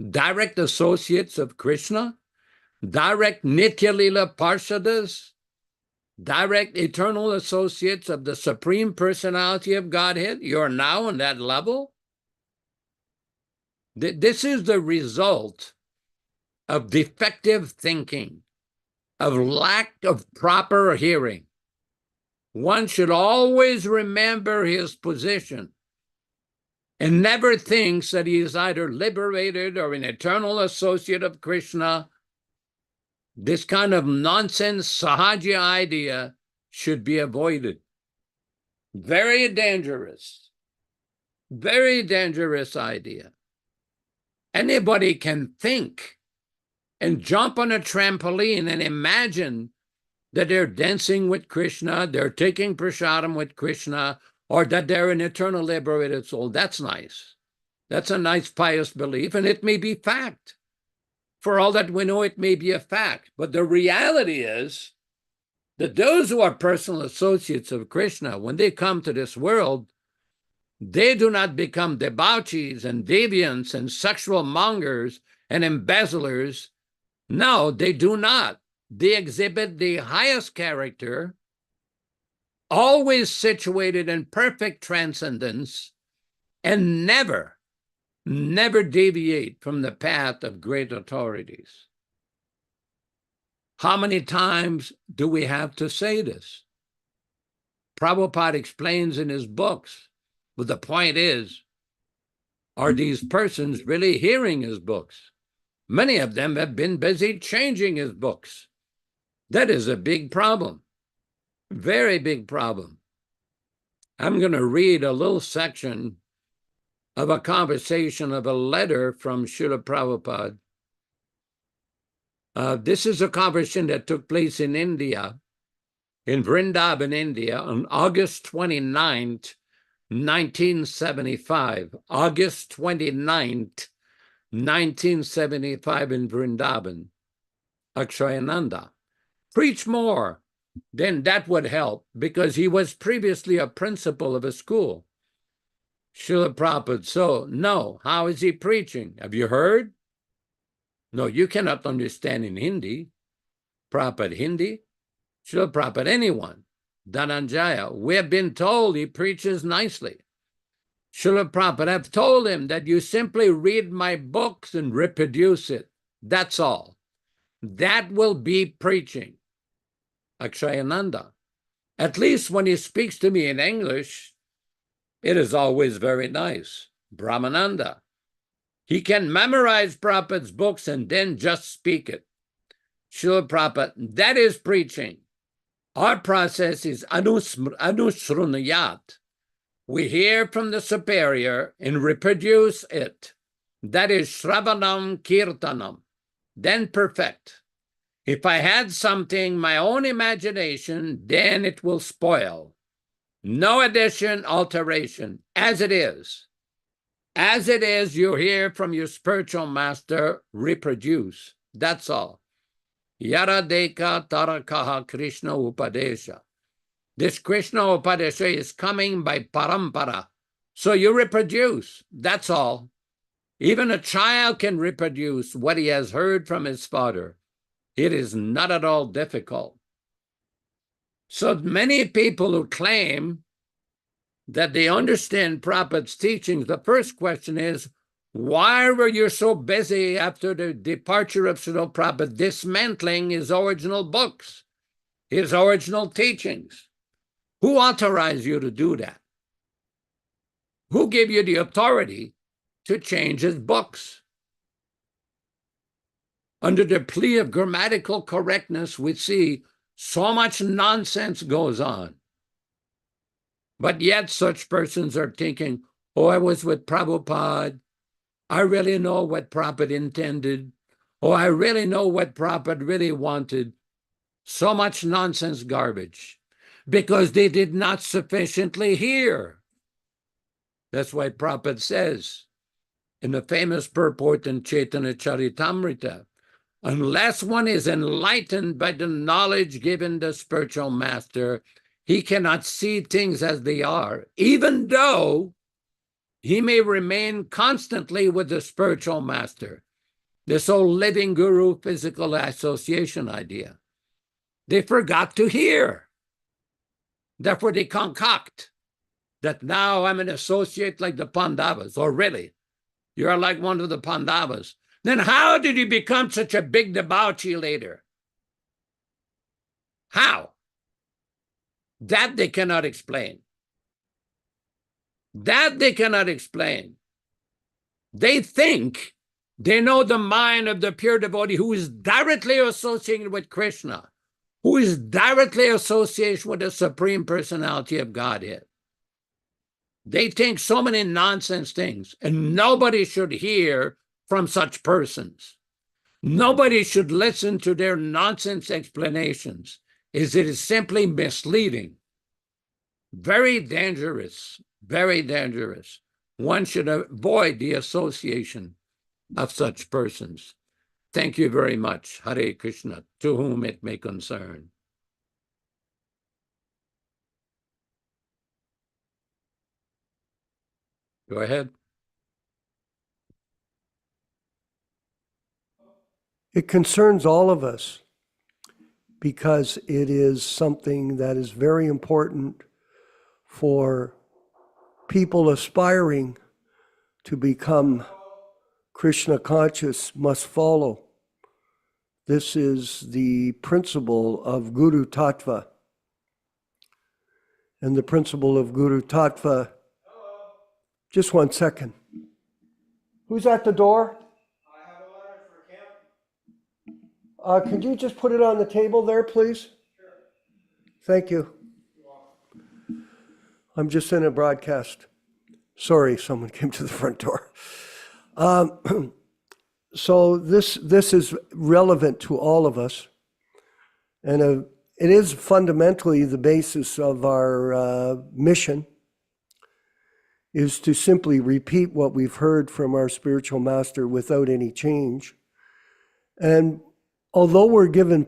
direct associates of Krishna, direct Nitya Lila Parshadas, direct eternal associates of the Supreme Personality of Godhead? You're now on that level? This is the result of defective thinking, of lack of proper hearing. One should always remember his position and never thinks that he is either liberated or an eternal associate of Krishna. This kind of nonsense sahaja idea should be avoided. Very dangerous idea. Anybody can think and jump on a trampoline and imagine that they're dancing with Krishna, they're taking prasadam with Krishna, or that they're an eternal liberated soul. That's nice. That's a nice pious belief, and it may be fact. For all that we know, it may be a fact. But the reality is that those who are personal associates of Krishna, when they come to this world, they do not become debauchees and deviants and sexual mongers and embezzlers. No, they do not. They exhibit the highest character, always situated in perfect transcendence, and never deviate from the path of great authorities. How many times do we have to say this? Prabhupada explains in his books, but the point is, are these persons really hearing his books? Many of them have been busy changing his books. That is a big problem, very big problem. I'm going to read a little section of a conversation of a letter from Srila Prabhupada. This is a conversation that took place in India, in Vrindavan, India, on August 29th, 1975. August 29th, 1975 in Vrindavan. Akshayananda. Preach more. Then that would help, because he was previously a principal of a school. Srila Prabhupada, so no, how is he preaching? Have you heard? No, you cannot understand in Hindi. Prabhupada, Hindi? Srila Prabhupada, anyone. Dhananjaya, we have been told he preaches nicely. Srila Prabhupada, I've told him that you simply read my books and reproduce it. That's all. That will be preaching. Akshayananda, at least when he speaks to me in English, it is always very nice. Brahmananda, he can memorize Prabhupada's books and then just speak it. Srila Prabhupada, that is preaching. Our process is anusrunayat. We hear from the superior and reproduce it. That is shravanam kirtanam. Then perfect. If I had something, my own imagination, then it will spoil. No addition, alteration, as it is. As it is, you hear from your spiritual master, reproduce. That's all. Yara deka tarakaha Krishna Upadesha. This Krishna Upadesha is coming by parampara. So you reproduce. That's all. Even a child can reproduce what he has heard from his father. It is not at all difficult. So many people who claim that they understand Prabhupada's teachings, the first question is, why were you so busy after the departure of Srila Prabhupada dismantling his original books, his original teachings? Who authorized you to do that? Who gave you the authority to change his books? Under the plea of grammatical correctness, we see so much nonsense goes on. But yet such persons are thinking, oh, I was with Prabhupada. I really know what Prabhupada intended. Oh, I really know what Prabhupada really wanted. So much nonsense garbage, because they did not sufficiently hear. That's why Prabhupada says in the famous purport in Caitanya-caritāmṛta, unless one is enlightened by the knowledge given the spiritual master, he cannot see things as they are, even though he may remain constantly with the spiritual master. This whole living guru physical association idea. They forgot to hear. Therefore, they concoct that now I'm an associate like the Pandavas. Or really, you're like one of the Pandavas. Then how did you become such a big debauchee later? How? That they cannot explain. That they cannot explain. They think they know the mind of the pure devotee who is directly associated with Krishna, who is directly associated with the Supreme Personality of Godhead. They think so many nonsense things, and nobody should hear from such persons. Nobody should listen to their nonsense explanations, as it is simply misleading. Very dangerous, very dangerous. One should avoid the association of such persons. Thank you very much. Hare Krishna, to whom it may concern. Go ahead. It concerns all of us because it is something that is very important for people aspiring to become Krishna conscious must follow. This is the principle of Guru Tattva. And the principle of Guru Tattva, just 1 second. Who's at the door? I have a letter for Kim. Could you just put it on the table there, please? Sure. Thank you. You're welcome. I'm just in a broadcast. Sorry, someone came to the front door. So this is relevant to all of us. And it is fundamentally the basis of our mission, is to simply repeat what we've heard from our spiritual master without any change. And although we're given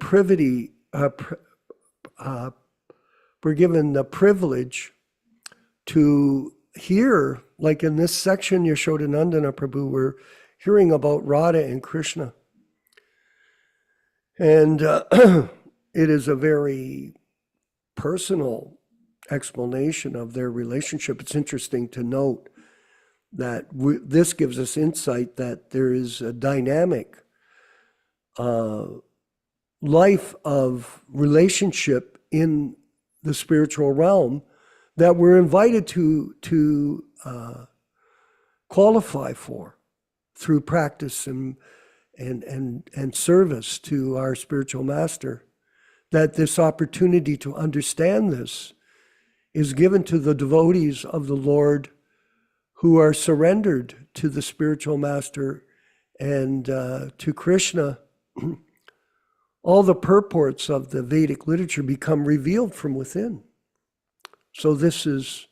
we're given the privilege to hear, like in this section, Yaśodā-nandana Prabhu, we're hearing about Radha and Krishna. And it is a very personal explanation of their relationship. It's interesting to note that this gives us insight that there is a dynamic life of relationship in the spiritual realm that we're invited to qualify for through practice and service to our spiritual master. That this opportunity to understand this is given to the devotees of the Lord who are surrendered to the spiritual master and to Krishna. All the purports of the Vedic literature become revealed from within. So this is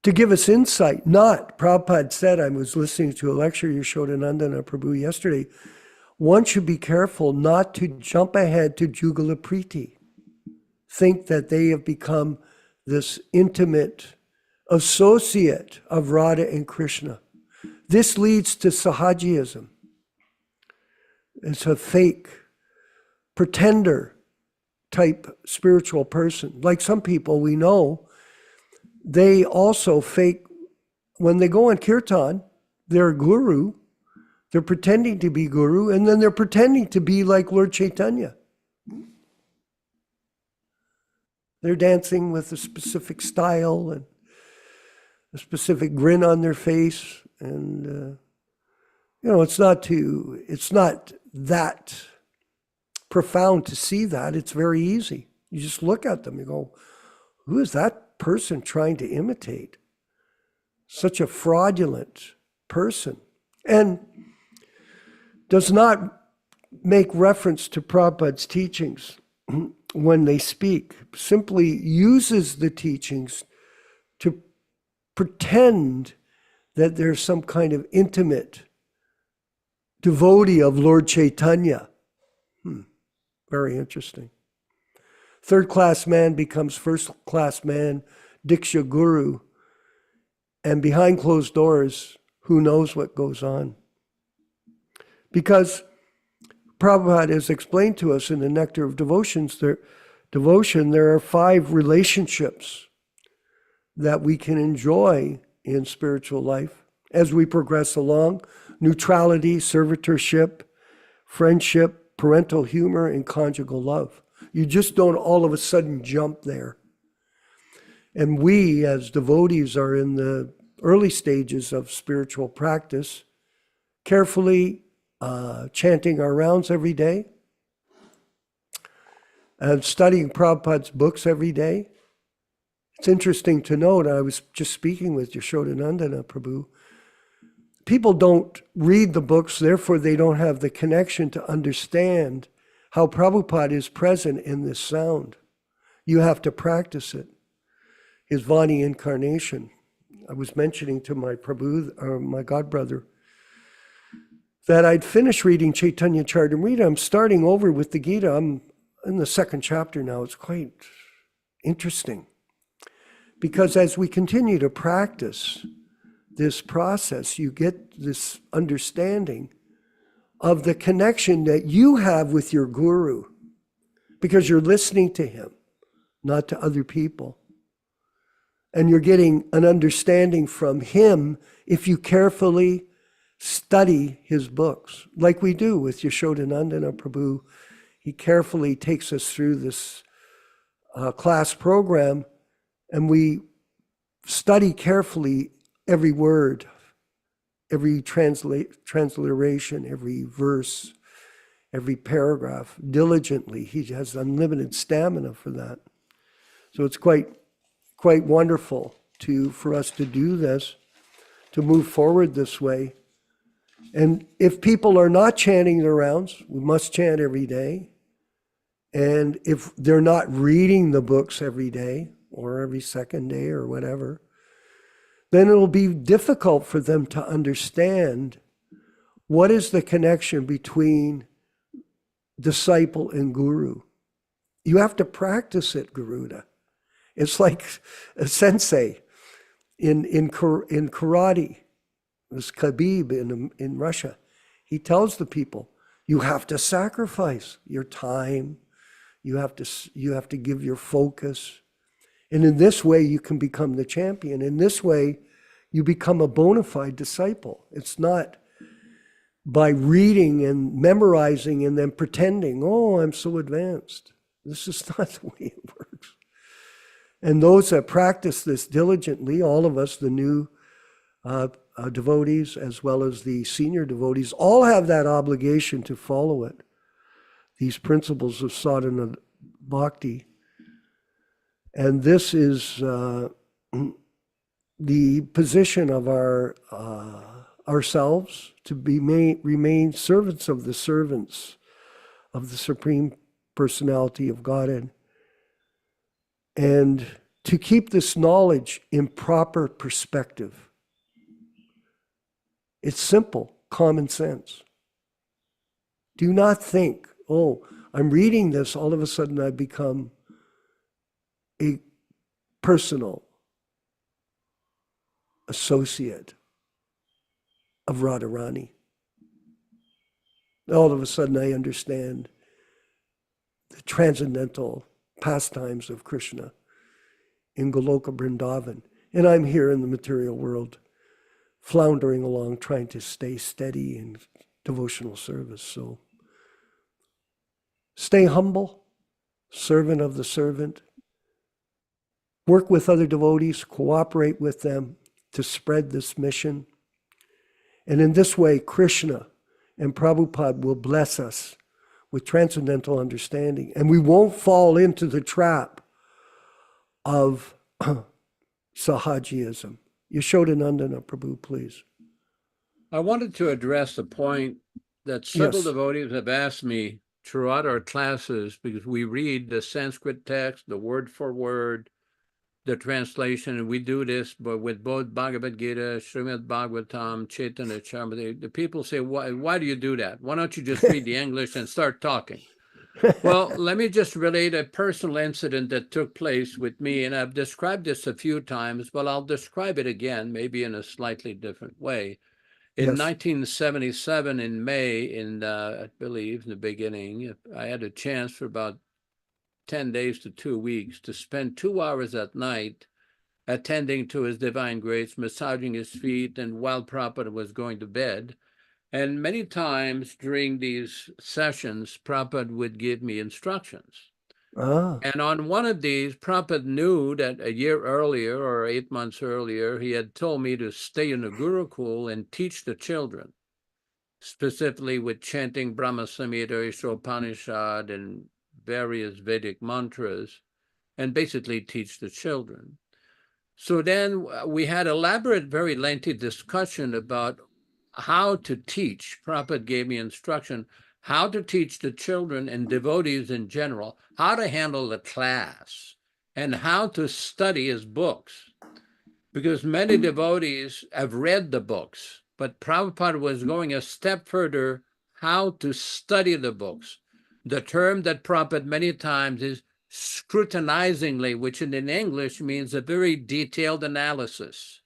to give us insight, not, Prabhupada said, I was listening to a lecture, Yaśodā-nandana Prabhu yesterday, one should be careful not to jump ahead to Jugala Priti, think that they have become this intimate associate of Radha and Krishna. This leads to Sahajiyism. It's a fake, pretender type spiritual person. Like some people we know, they also fake, when they go on kirtan, they're guru, they're pretending to be guru, and then they're pretending to be like Lord Chaitanya. They're dancing with a specific style and a specific grin on their face. And, it's not that profound to see that. It's very easy. You just look at them, you go, who is that person trying to imitate? Such a fraudulent person. And does not make reference to Prabhupada's teachings when they speak, simply uses the teachings to pretend that there's some kind of intimate devotee of Lord Chaitanya. Very interesting. Third-class man becomes first-class man, Diksha Guru, and behind closed doors, who knows what goes on. Because Prabhupada has explained to us in the Nectar of Devotions, there are 5 relationships that we can enjoy in spiritual life as we progress along: neutrality, servitorship, friendship, parental humor, and conjugal love. You just don't all of a sudden jump there. And we as devotees are in the early stages of spiritual practice, carefully chanting our rounds every day, and studying Prabhupada's books every day. It's interesting to note, I was just speaking with Yaśodā-nandana Prabhu, people don't read the books, therefore they don't have the connection to understand how Prabhupada is present in this sound. You have to practice it. His Vani incarnation. I was mentioning to my Prabhu, or my godbrother, that I'd finish reading Caitanya-caritāmṛta. I'm starting over with the Gita. I'm in the second chapter now. It's quite interesting. Because as we continue to practice this process, you get this understanding of the connection that you have with your guru, because you're listening to him, not to other people. And you're getting an understanding from him if you carefully study his books, like we do with Yaśodā-nandana Prabhu. He carefully takes us through this class program, and we study carefully every word, every transliteration, every verse, every paragraph, diligently. He has unlimited stamina for that. So it's quite wonderful for us to do this, to move forward this way. And if people are not chanting their rounds, we must chant every day. And if they're not reading the books every day or every second day or whatever, then it'll be difficult for them to understand what is the connection between disciple and guru. You have to practice it, Garuda. It's like a sensei in karate. This Khabib in Russia. He tells the people, you have to sacrifice your time. You have to give your focus. And in this way, you can become the champion. In this way, you become a bona fide disciple. It's not by reading and memorizing and then pretending, oh, I'm so advanced. This is not the way it works. And those that practice this diligently, all of us, the new devotees, as well as the senior devotees, all have that obligation to follow it. These principles of sadhana bhakti. And this is the position of ourselves, to remain servants of the Supreme Personality of Godhead, and to keep this knowledge in proper perspective. It's simple, common sense. Do not think, oh, I'm reading this, all of a sudden I become a personal associate of Radharani. All of a sudden I understand the transcendental pastimes of Krishna in Goloka Vrindavan. And I'm here in the material world, floundering along, trying to stay steady in devotional service. So stay humble, servant of the servant. Work with other devotees, cooperate with them to spread this mission. And in this way, Krishna and Prabhupada will bless us with transcendental understanding. And we won't fall into the trap of Sahajiism. Yaśodā-nandana Prabhu, please. I wanted to address a point that several devotees have asked me throughout our classes, because we read the Sanskrit text, the word for word, the translation, and we do this but with both Bhagavad Gita, Srimad Bhagavatam, Caitanya-caritāmṛta. The people say, why do you do that? Why don't you just read the English and start talking? Well, let me just relate a personal incident that took place with me, and I've described this a few times, but I'll describe it again, maybe in a slightly different way. In 1977, in May, I believe in the beginning, I had a chance for about 10 days to 2 weeks to spend 2 hours at night attending to His Divine Grace, massaging his feet, and while Prabhupada was going to bed. And many times during these sessions, Prabhupada would give me instructions. And on one of these, Prabhupada knew that a year earlier or 8 months earlier, he had told me to stay in the Gurukul and teach the children, specifically with chanting Brahma Samhita, Ishopanishad, and various Vedic mantras, and basically teach the children. So then we had elaborate, very lengthy discussion about how to teach. Prabhupada gave me instruction how to teach the children and devotees in general, how to handle the class, and how to study his books. Because many devotees have read the books, but Prabhupada was going a step further, how to study the books. The term that Prabhupada many times is scrutinizingly, which in English means a very detailed analysis,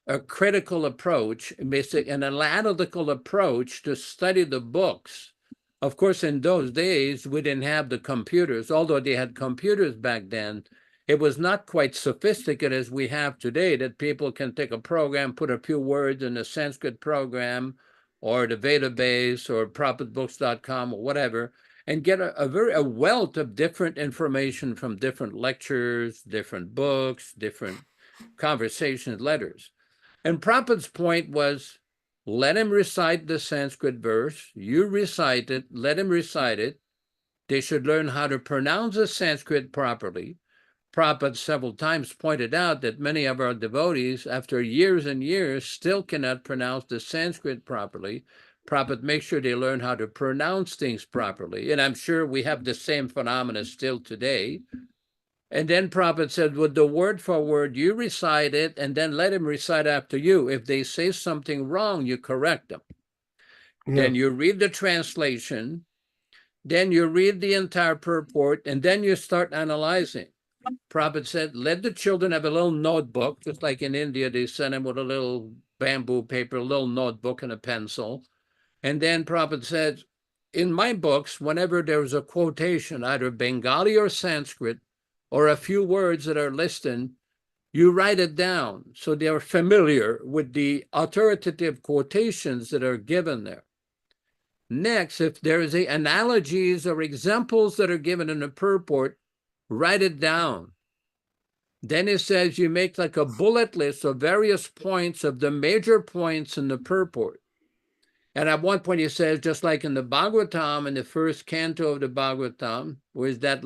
a critical approach, basically an analytical approach to study the books. Of course, in those days, we didn't have the computers, although they had computers back then. It was not quite sophisticated as we have today, that people can take a program, put a few words in a Sanskrit program or the database or prophetbooks.com or whatever, and get a wealth of different information from different lectures, different books, different conversations, letters. And Prabhupada's point was, let him recite the Sanskrit verse, you recite it, let him recite it. They should learn how to pronounce the Sanskrit properly. Prabhupada several times pointed out that many of our devotees, after years and years, still cannot pronounce the Sanskrit properly. Prabhupada makes sure they learn how to pronounce things properly. And I'm sure we have the same phenomena still today. And then Prabhupada said, with the word for word, you recite it, and then let him recite after you. If they say something wrong, you correct them. Yeah. Then you read the translation, then you read the entire purport, and then you start analyzing. Prabhupada said, let the children have a little notebook, just like in India, they send them with a little bamboo paper, a little notebook and a pencil. And then Prabhupada said, in my books, whenever there's a quotation, either Bengali or Sanskrit, or a few words that are listed, you write it down so they are familiar with the authoritative quotations that are given there. Next, if there is analogies or examples that are given in the purport, write it down. Then it says you make like a bullet list of various points of the major points in the purport. And at one point he says, just like in the Bhagavatam, in the first canto of the Bhagavatam, where is that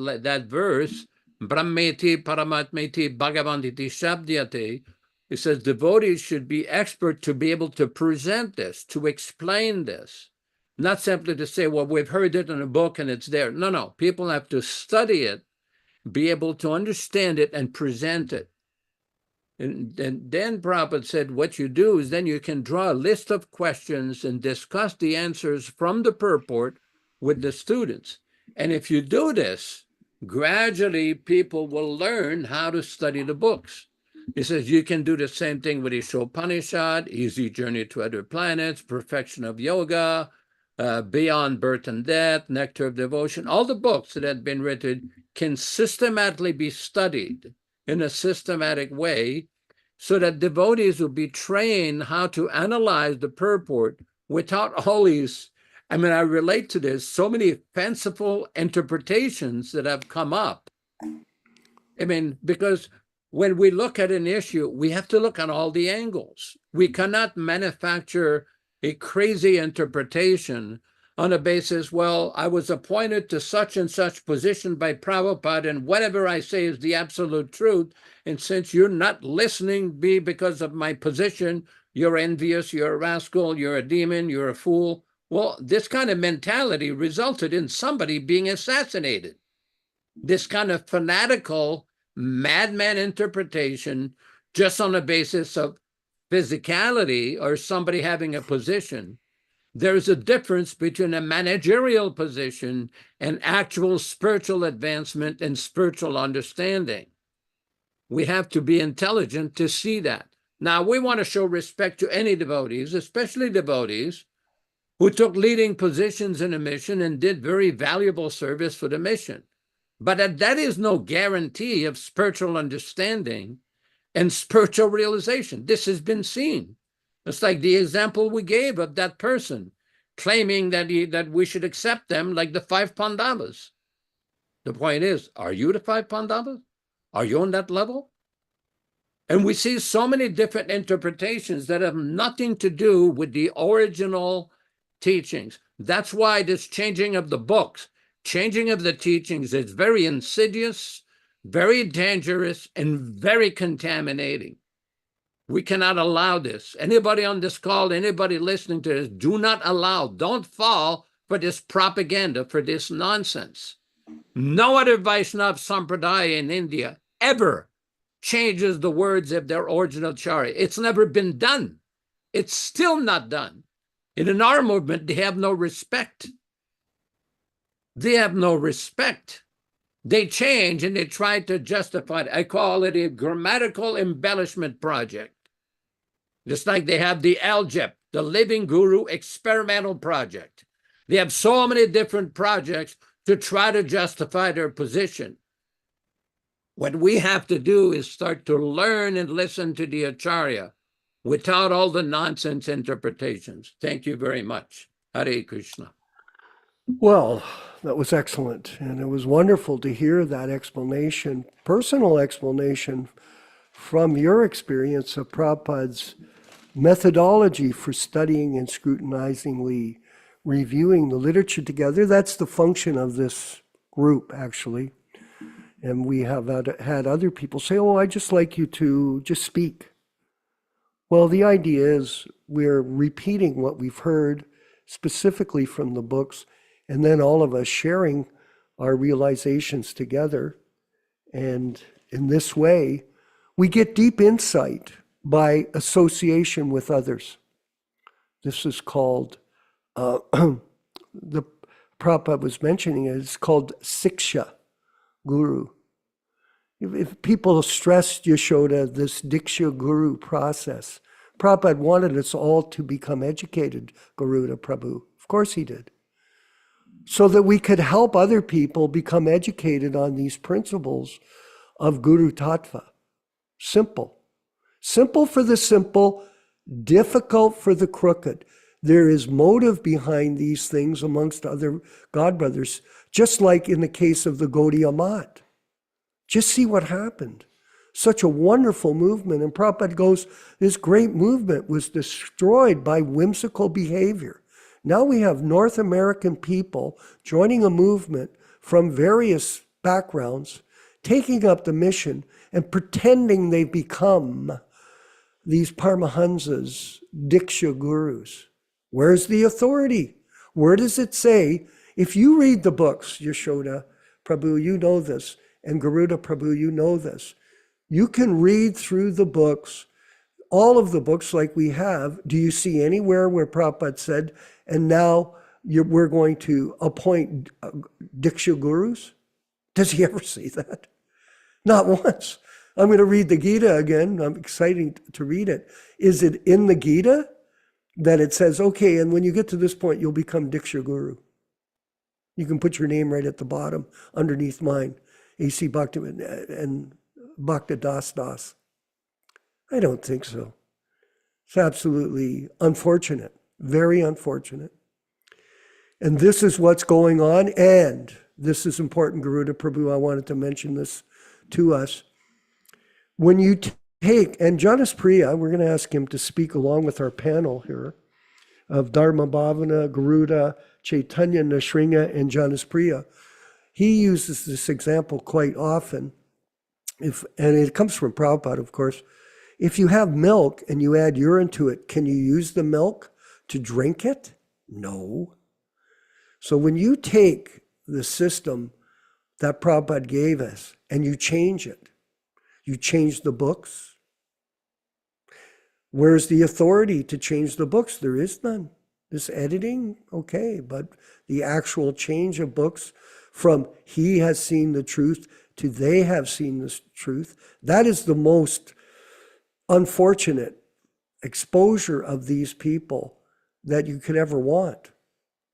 verse, Brahmeti Paramatmeti Bhagavantiti Shabdyate, it says devotees should be expert to be able to present this, to explain this. Not simply to say, well, we've heard it in a book and it's there. No, people have to study it, be able to understand it and present it. And then Prabhupada said, what you do is then you can draw a list of questions and discuss the answers from the purport with the students. And if you do this, gradually people will learn how to study the books. He says you can do the same thing with Ishopanishad, Easy Journey to Other Planets, Perfection of Yoga, Beyond Birth and Death, Nectar of Devotion. All the books that have been written can systematically be studied in a systematic way so that devotees will be trained how to analyze the purport without all these, I mean, I relate to this, so many fanciful interpretations that have come up. I mean, because when we look at an issue, we have to look at all the angles. We cannot manufacture a crazy interpretation on a basis, well, I was appointed to such and such position by Prabhupada, and whatever I say is the absolute truth. And since you're not listening because of my position, you're envious, you're a rascal, you're a demon, you're a fool. Well, this kind of mentality resulted in somebody being assassinated. This kind of fanatical madman interpretation just on the basis of physicality or somebody having a position. There's a difference between a managerial position and actual spiritual advancement and spiritual understanding. We have to be intelligent to see that. Now, we want to show respect to any devotees, especially devotees who took leading positions in a mission and did very valuable service for the mission. But that is no guarantee of spiritual understanding and spiritual realization. This has been seen. It's like the example we gave of that person claiming that we should accept them like the 5 Pandavas. The point is, are you the 5 Pandavas? Are you on that level? And we see so many different interpretations that have nothing to do with the original teachings. That's why this changing of the books, changing of the teachings is very insidious, very dangerous, and very contaminating. We cannot allow this. Anybody on this call, anybody listening to this, do not allow, don't fall for this propaganda, for this nonsense. No other Vaishnava Sampradaya in India ever changes the words of their original Acharya. It's never been done. It's still not done. And in our movement, they have no respect. They have no respect. They change and they try to justify it. I call it a grammatical embellishment project. Just like they have the LGEP, the Living Guru Experimental Project. They have so many different projects to try to justify their position. What we have to do is start to learn and listen to the Acharya without all the nonsense interpretations. Thank you very much. Hare Krishna. Well, that was excellent. And it was wonderful to hear that explanation, personal explanation from your experience of Prabhupada's methodology for studying and scrutinizingly reviewing the literature together. That's the function of this group, actually. And we have had other people say, oh, I'd just like you to just speak. Well, the idea is we're repeating what we've heard specifically from the books, and then all of us sharing our realizations together. And in this way, we get deep insight by association with others. This is called, the Prabhupada was mentioning it, it's called Siksha Guru. If people stress Yaśodā, this Diksha Guru process, Prabhupada wanted us all to become educated, Garuda Prabhu. Of course he did. So that we could help other people become educated on these principles of Guru Tattva. Simple. Simple for the simple, difficult for the crooked. There is motive behind these things amongst other godbrothers, just like in the case of the Gaudiya Math. Just see what happened. Such a wonderful movement. And Prabhupada goes, this great movement was destroyed by whimsical behavior. Now we have North American people joining a movement from various backgrounds, taking up the mission and pretending they've become these Paramahansas, Diksha Gurus. Where's the authority? Where does it say? If you read the books, Yaśodā Prabhu, you know this, and Garuda Prabhu, you know this. You can read through the books, all of the books like we have. Do you see anywhere where Prabhupada said, and now we're going to appoint Diksha Gurus? Does he ever say that? Not once. I'm going to read the Gita again. I'm excited to read it. Is it in the Gita that it says, okay, and when you get to this point, you'll become Diksha Guru? You can put your name right at the bottom underneath mine, A.C. Bhaktivedanta and Bhaktivedanta Dāsa. I don't think so. It's absolutely unfortunate, very unfortunate. And this is what's going on, and this is important, Garuda Prabhu, I wanted to mention this to us. When you take, and Janas Priya, we're going to ask him to speak along with our panel here, of Dharma Bhavana, Garuda, Chaitanya, Nrsimha, and Janas Priya. He uses this example quite often, and it comes from Prabhupada, of course. If you have milk and you add urine to it, can you use the milk to drink it? No. So when you take the system that Prabhupada gave us and you change it, you change the books. Where's the authority to change the books? There is none. This editing, okay, but the actual change of books from he has seen the truth to they have seen the truth, that is the most unfortunate exposure of these people that you could ever want.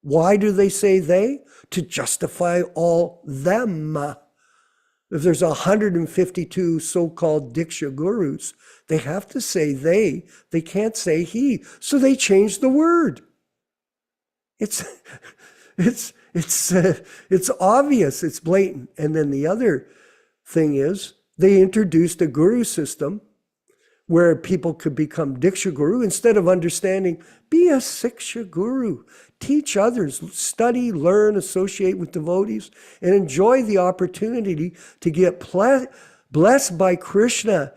Why do they say they? To justify all them. If there's 152 so-called Diksha Gurus, they have to say they can't say he. So they change the word. It's obvious, it's blatant. And then the other thing is they introduced a guru system where people could become Diksha Guru instead of understanding, be a Siksha Guru. Teach others, study, learn, associate with devotees, and enjoy the opportunity to get blessed by Krishna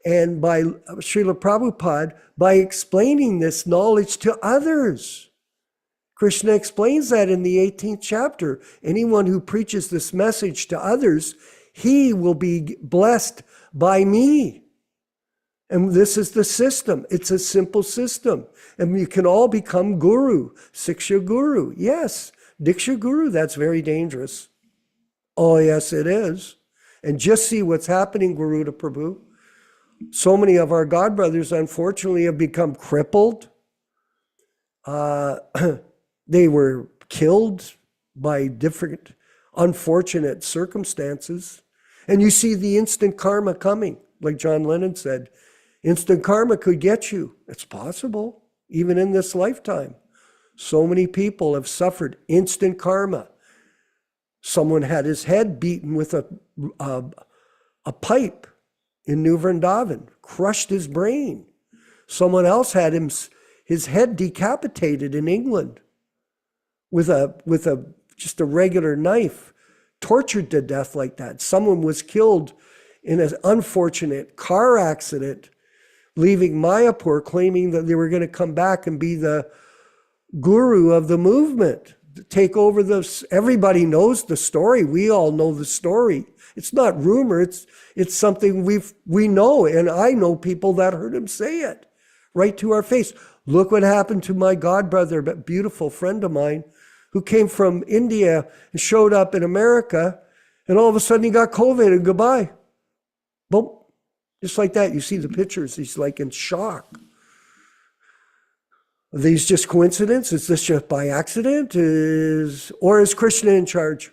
and by Srila Prabhupada by explaining this knowledge to others. Krishna explains that in the 18th chapter. Anyone who preaches this message to others, he will be blessed by me. And this is the system. It's a simple system. And you can all become guru, Siksha guru. Yes, Diksha guru, that's very dangerous. Oh, yes, it is. And just see what's happening, Guru to Prabhu. So many of our God brothers, unfortunately, have become crippled. They were killed by different unfortunate circumstances. And you see the instant karma coming, like John Lennon said. Instant karma could get you. It's possible, even in this lifetime. So many people have suffered instant karma. Someone had his head beaten with a pipe in New Vrindavan, crushed his brain. Someone else had his head decapitated in England with just a regular knife, tortured to death like that. Someone was killed in an unfortunate car accident, leaving Mayapur, claiming that they were going to come back and be the guru of the movement, take over this. Everybody knows the story. We all know the story. It's not rumor. It's something we know. And I know people that heard him say it right to our face. Look what happened to my godbrother, a beautiful friend of mine, who came from India and showed up in America, and all of a sudden he got COVID and goodbye. Boom. Just like that. You see the pictures. He's like in shock. Are these just coincidence? Is this just by accident? Or is Krishna in charge?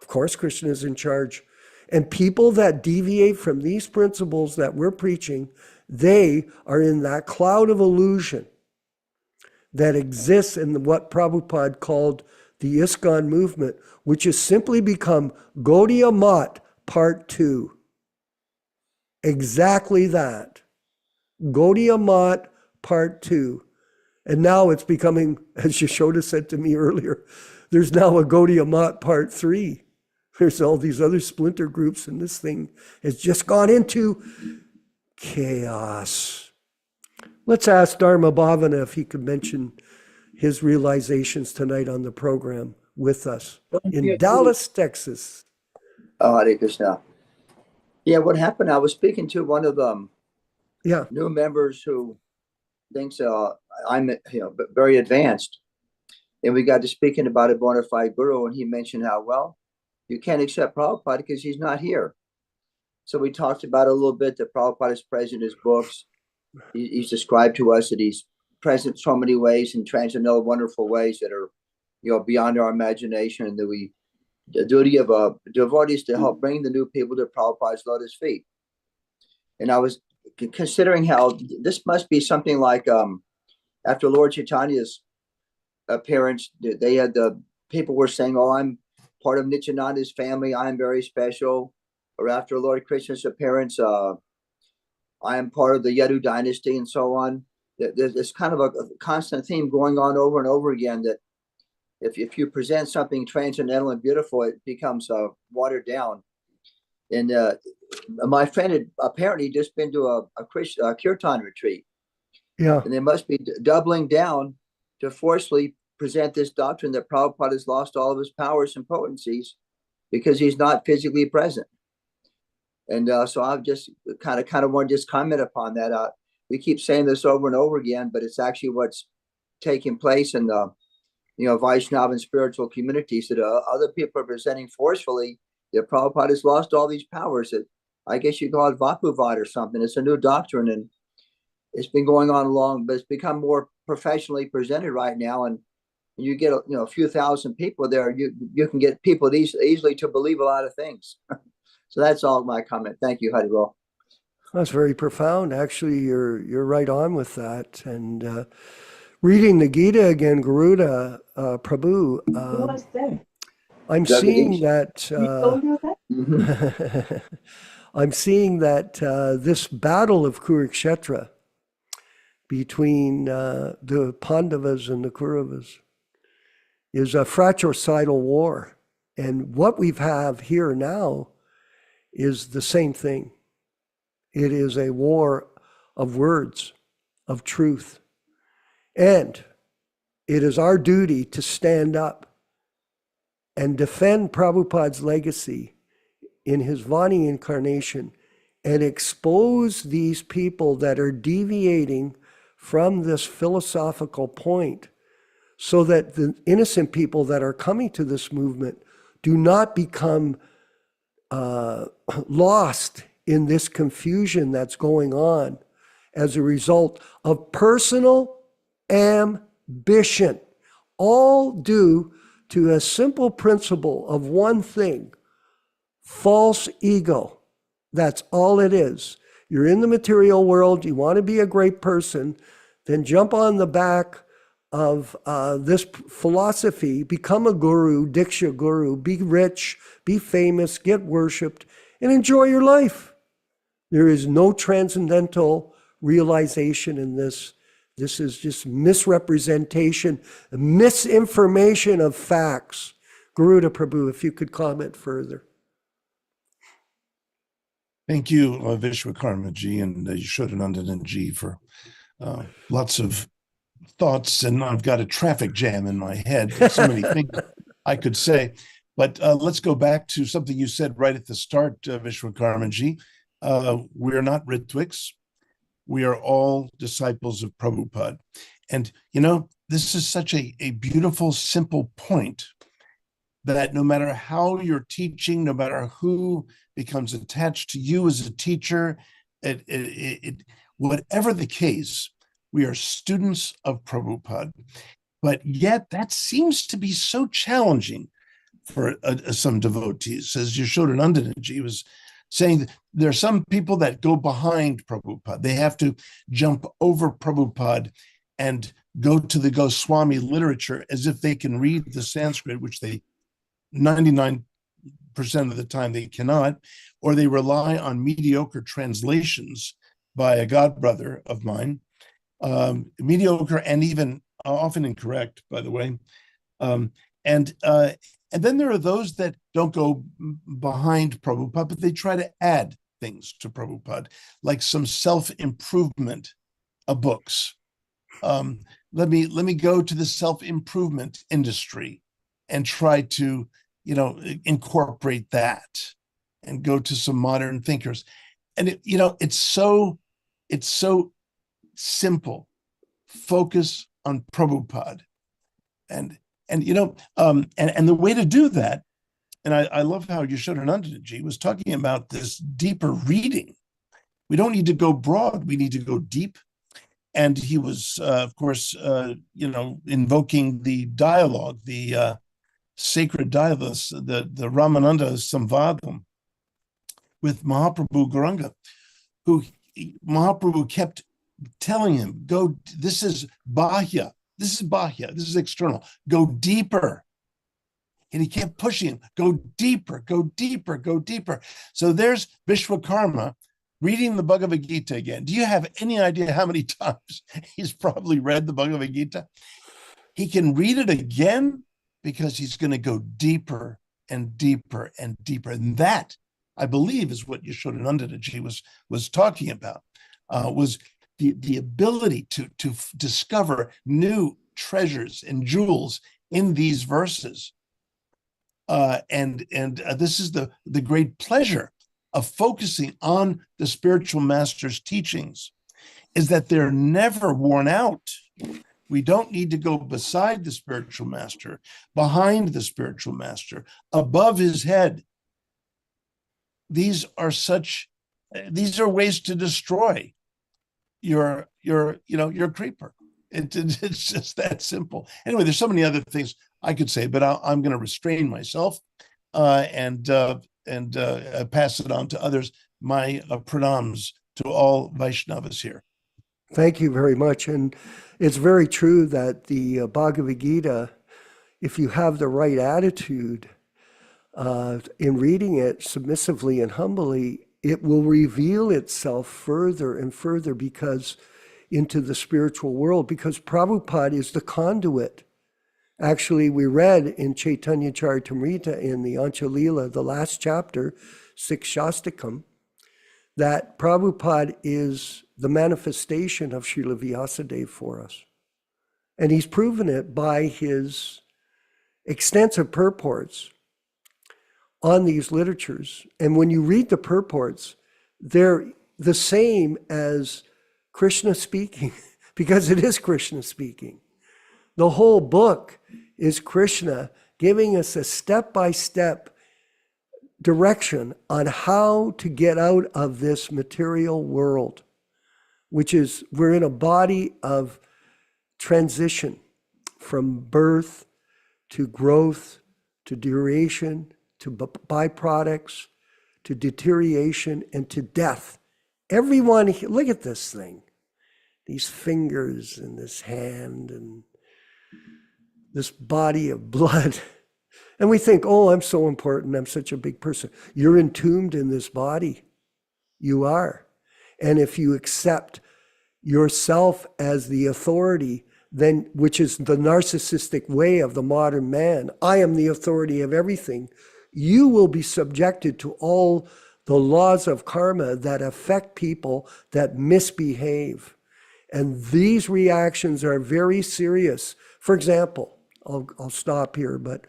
Of course, Krishna is in charge. And people that deviate from these principles that we're preaching, they are in that cloud of illusion that exists in what Prabhupada called the ISKCON movement, which has simply become Gaudiya Mat Part 2. Exactly that. Gaudiya Mat Part 2. And now it's becoming, as Yaśodā said to me earlier, there's now a Gaudiya Mat Part 3. There's all these other splinter groups, and this thing has just gone into chaos. Let's ask Dharma Bhavana if he could mention his realizations tonight on the program with us in Dallas, Texas. Oh, Hare Krishna. Yeah, what happened, I was speaking to one of the new members who thinks I'm very advanced. And we got to speaking about a bona fide guru, and he mentioned how, well, you can't accept Prabhupada because he's not here. So we talked about a little bit that Prabhupada is present in his books. He's described to us that he's present so many ways in transcendental, wonderful ways that are, beyond our imagination, and that the duty of devotees to help bring the new people to Prabhupada's lotus feet. And I was considering how this must be something like after Lord Chaitanya's appearance, they had the people were saying, "Oh, I'm part of Nityananda's family. I am very special." Or after Lord Krishna's appearance, I am part of the Yadu dynasty, and so on. There's kind of a constant theme going on over and over again that if you present something transcendental and beautiful, it becomes watered down. And my friend had apparently just been to a kirtan retreat. Yeah. And they must be doubling down to forcefully present this doctrine that Prabhupada has lost all of his powers and potencies because he's not physically present. And so I've just kind of want to just comment upon that. We keep saying this over and over again, but it's actually what's taking place in the Vaishnava and spiritual communities, that other people are presenting forcefully that Prabhupada has lost all these powers. That I guess you call it Vapuvad or something. It's a new doctrine, and it's been going on long, but it's become more professionally presented right now. And you get a few thousand people there, you can get people easily to believe a lot of things. So that's all my comment. Thank you, Haribol. That's very profound. Actually, you're right on with that. And reading the Gita again, Garuda, Prabhu, I'm seeing that I'm seeing that this battle of Kurukshetra between the Pandavas and the Kauravas is a fratricidal war. And what we have here now is the same thing. It is a war of words, of truth. And it is our duty to stand up and defend Prabhupada's legacy in his Vani incarnation and expose these people that are deviating from this philosophical point, so that the innocent people that are coming to this movement do not become lost in this confusion that's going on as a result of personal ambition, all due to a simple principle of one thing: false ego. That's all it is. You're in the material world, you want to be a great person, then jump on the back of this philosophy, become a guru, Diksha guru, be rich, be famous, get worshipped, and enjoy your life. There is no transcendental realization in this. This is just misrepresentation, misinformation of facts. Garuda Prabhu, if you could comment further. Thank you, Vishwakarma-ji and Yaśodā-nandana-ji, for lots of thoughts, and I've got a traffic jam in my head. So many things I could say, but let's go back to something you said right at the start, Vishwakarma-ji. We're not Ritwiks. We are all disciples of Prabhupada. And, you know, this is such a beautiful, simple point, that no matter how you're teaching, no matter who becomes attached to you as a teacher, whatever the case, we are students of Prabhupada. But yet that seems to be so challenging for some devotees. As Yaśodā-nandana-ji was saying, there are some people that go behind Prabhupada. They have to jump over Prabhupada and go to the Goswami literature as if they can read the Sanskrit, which they 99% of the time they cannot, or they rely on mediocre translations by a godbrother of mine, mediocre and even often incorrect, by the way. And then there are those that don't go behind Prabhupada, but they try to add things to Prabhupada, like some self-improvement books. Let me go to the self-improvement industry and try to, incorporate that, and go to some modern thinkers. And it's so simple. Focus on Prabhupada, and the way to do that. And I love how Yaśodā-nandana-ji was talking about this deeper reading. We don't need to go broad; we need to go deep. And he was, of course, invoking the dialogue, the sacred dialogue, the Ramananda Samvadam with Mahaprabhu Gauranga, who Mahaprabhu kept telling him, go, this is Bahya, this is external, go deeper. And he kept pushing him, go deeper, go deeper, go deeper. So there's Vishwakarma reading the Bhagavad Gita again. Do you have any idea how many times he's probably read the Bhagavad Gita? He can read it again because he's going to go deeper and deeper and deeper. And that, I believe, is what Yaśodā-nandana-ji was talking about, was the ability to discover new treasures and jewels in these verses. And this is the great pleasure of focusing on the spiritual master's teachings, is that they're never worn out. We don't need to go beside the spiritual master, behind the spiritual master, above his head. These are ways to destroy your creeper. It's just that simple. Anyway, there's so many other things I could say, but I'm going to restrain myself and pass it on to others. My pranams to all Vaishnavas here. Thank you very much. And it's very true that the Bhagavad Gita, if you have the right attitude in reading it submissively and humbly, it will reveal itself further and further into the spiritual world, because Prabhupada is the conduit. Actually, we read in Caitanya-caritāmṛta in the Anchalila, the last chapter, 6 Shastakam, that Prabhupada is the manifestation of Srila Vyasadeva for us. And he's proven it by his extensive purports on these literatures. And when you read the purports, they're the same as Krishna speaking, because it is Krishna speaking. The whole book is Krishna giving us a step-by-step direction on how to get out of this material world, which is, we're in a body of transition from birth to growth to duration to byproducts to deterioration and to death. Everyone, look at this thing, these fingers and this hand and this body of blood. And we think, oh, I'm so important, I'm such a big person. You're entombed in this body. You are. And if you accept yourself as the authority, then, which is the narcissistic way of the modern man, I am the authority of everything, you will be subjected to all the laws of karma that affect people that misbehave. And these reactions are very serious. For example, I'll stop here, but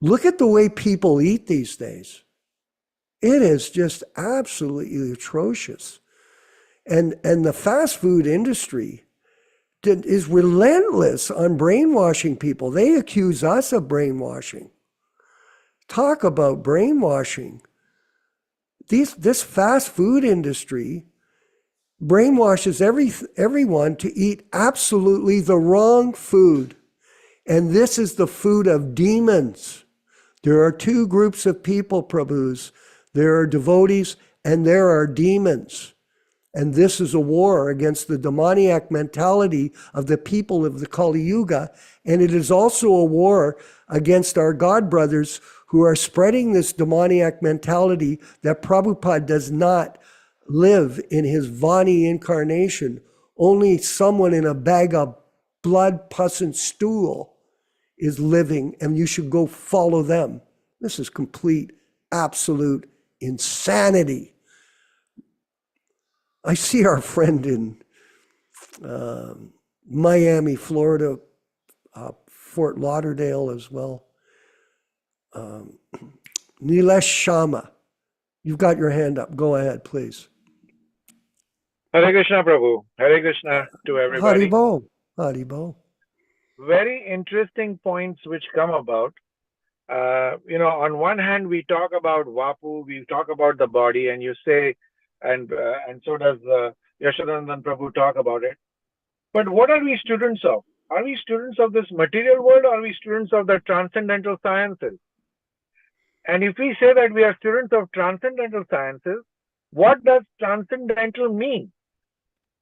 look at the way people eat these days. It is just absolutely atrocious. And the fast food industry is relentless on brainwashing people. They accuse us of brainwashing. Talk about brainwashing. This fast food industry brainwashes everyone to eat absolutely the wrong food. And this is the food of demons. There are two groups of people, Prabhus. There are devotees and there are demons. And this is a war against the demoniac mentality of the people of the Kali Yuga. And it is also a war against our God brothers who are spreading this demoniac mentality that Prabhupada does not live in his Vani incarnation. Only someone in a bag of blood, pus, and stool is living, and you should go follow them. This is complete, absolute insanity. I see our friend in Miami, Florida, Fort Lauderdale as well. Nilesh Sharma, you've got your hand up. Go ahead, please. Hare Krishna, Prabhu. Hare Krishna to everybody. Haribo. Haribo. Very interesting points which come about. On one hand, we talk about Vapu, we talk about the body, and you say, and so does Yaśodā-nandana Prabhu talk about it. But what are we students of? Are we students of this material world, or are we students of the transcendental sciences? And if we say that we are students of transcendental sciences, what does transcendental mean?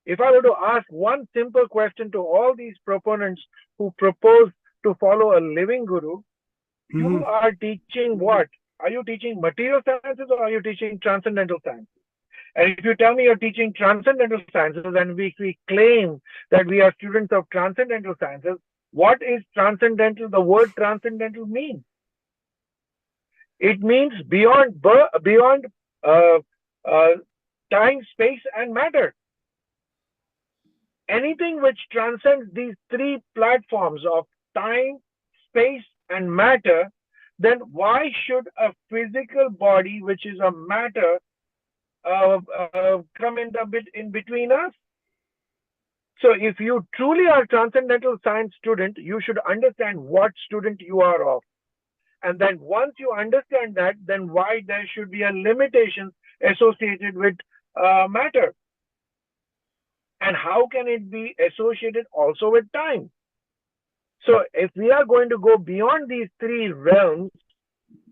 If I were to ask one simple question to all these proponents who propose to follow a living guru, you are teaching what? Are you teaching material sciences or are you teaching transcendental sciences? And if you tell me you're teaching transcendental sciences and we claim that we are students of transcendental sciences, what is transcendental? The word transcendental means. It means beyond time, space, and matter. Anything which transcends these three platforms of time, space, and matter, then why should a physical body, which is a matter, come in between us? So if you truly are a transcendental science student, you should understand what student you are of. And then once you understand that, then why there should be a limitation associated with matter. And how can it be associated also with time? So if we are going to go beyond these three realms,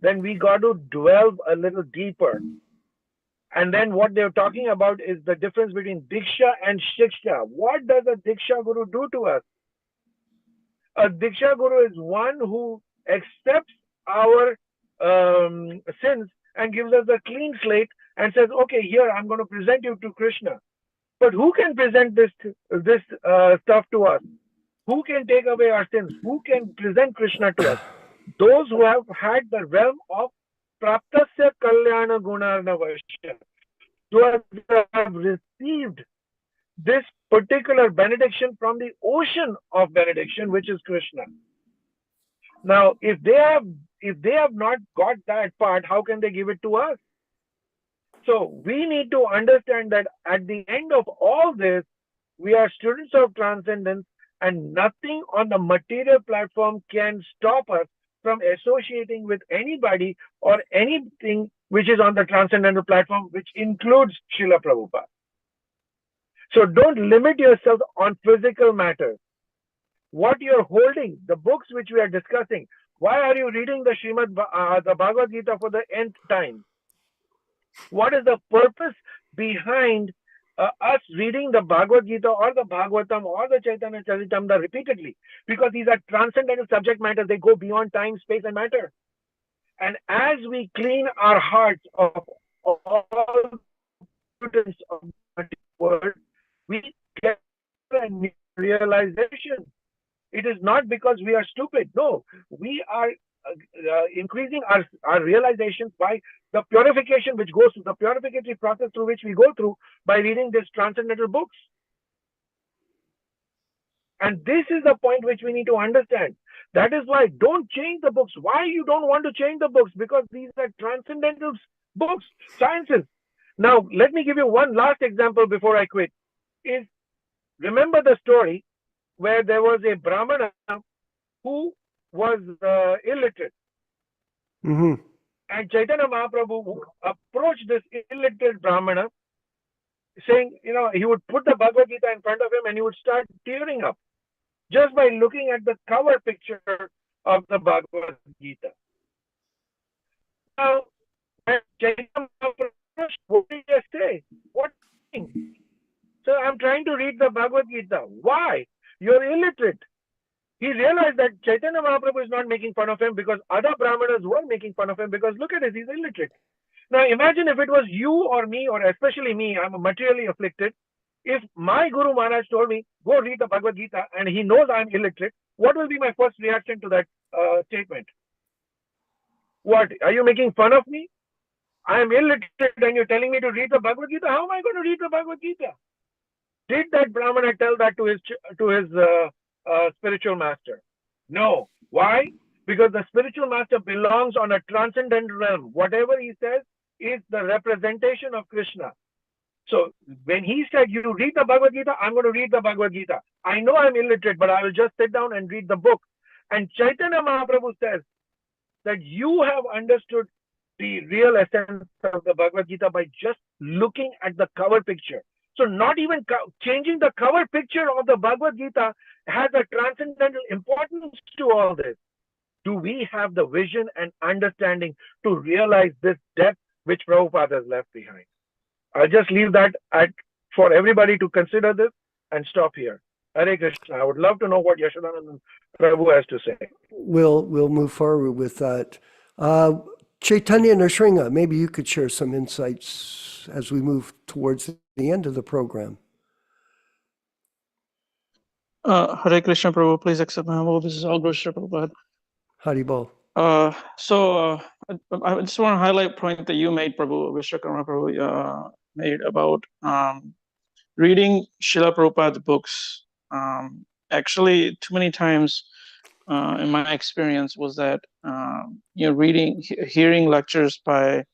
then we got to delve a little deeper. And then what they're talking about is the difference between Diksha and Shiksha. What does a Diksha Guru do to us? A Diksha Guru is one who accepts our sins and gives us a clean slate and says, okay, here, I'm going to present you to Krishna. But who can present this stuff to us? Who can take away our sins? Who can present Krishna to us? Those who have had the realm of Praptasya Kalyana Gunarnavashya, those who have received this particular benediction from the ocean of benediction, which is Krishna. Now, if they have not got that part, how can they give it to us? So we need to understand that at the end of all this, we are students of transcendence, and nothing on the material platform can stop us from associating with anybody or anything which is on the transcendental platform, which includes Srila Prabhupada. So don't limit yourself on physical matters. What you're holding, the books which we are discussing, why are you reading the the Bhagavad Gita for the nth time? What is the purpose behind us reading the Bhagavad Gita or the Bhagavatam or the Caitanya-caritāmṛta repeatedly? Because these are transcendental subject matter. They go beyond time, space, and matter. And as we clean our hearts of all students of the world, we get a new realization. It is not because we are stupid. No, we are increasing our realizations by the purification which goes through, the purificatory process through which we go through by reading these transcendental books. And this is the point which we need to understand. That is why don't change the books. Why you don't want to change the books? Because these are transcendental books, sciences. Now, let me give you one last example before I quit. Remember the story where there was a Brahmana who was illiterate. Mm-hmm. And Chaitanya Mahaprabhu approached this illiterate Brahmana saying, he would put the Bhagavad Gita in front of him and he would start tearing up just by looking at the cover picture of the Bhagavad Gita. Now, Chaitanya Mahaprabhu, what did you say? What? So I'm trying to read the Bhagavad Gita. Why? You're illiterate. He realized that Chaitanya Mahaprabhu is not making fun of him because other Brahmanas were making fun of him because look at this, he's illiterate. Now imagine if it was you or me, or especially me, I'm materially afflicted. If my Guru Maharaj told me, go read the Bhagavad Gita, and he knows I'm illiterate, what will be my first reaction to that statement? What? Are you making fun of me? I am illiterate and you're telling me to read the Bhagavad Gita? How am I going to read the Bhagavad Gita? Did that Brahmana tell that to his spiritual master? No. Why? Because the spiritual master belongs on a transcendental realm. Whatever he says is the representation of Krishna. So when he said, you read the Bhagavad Gita, I'm going to read the Bhagavad Gita. I know I'm illiterate, but I will just sit down and read the book. And Chaitanya Mahaprabhu says that you have understood the real essence of the Bhagavad Gita by just looking at the cover picture. So not even changing the cover picture of the Bhagavad Gita has a transcendental importance to all this. Do we have the vision and understanding to realize this depth which Prabhupada has left behind? I'll just leave that for everybody to consider this and stop here. Hare Krishna. I would love to know what Yaśodā-nandana Prabhu has to say. We'll move forward with that. Chaitanya Nrsimha, maybe you could share some insights as we move towards the end of the program. Hare Krishna Prabhu, please accept my humble. This is all Guru Sri Prabhupada. Haribol. So I just want to highlight a point that you made, Prabhu, Vishwakarma Prabhu, made about reading Srila Prabhupada's books. Actually, too many times in my experience was that hearing lectures by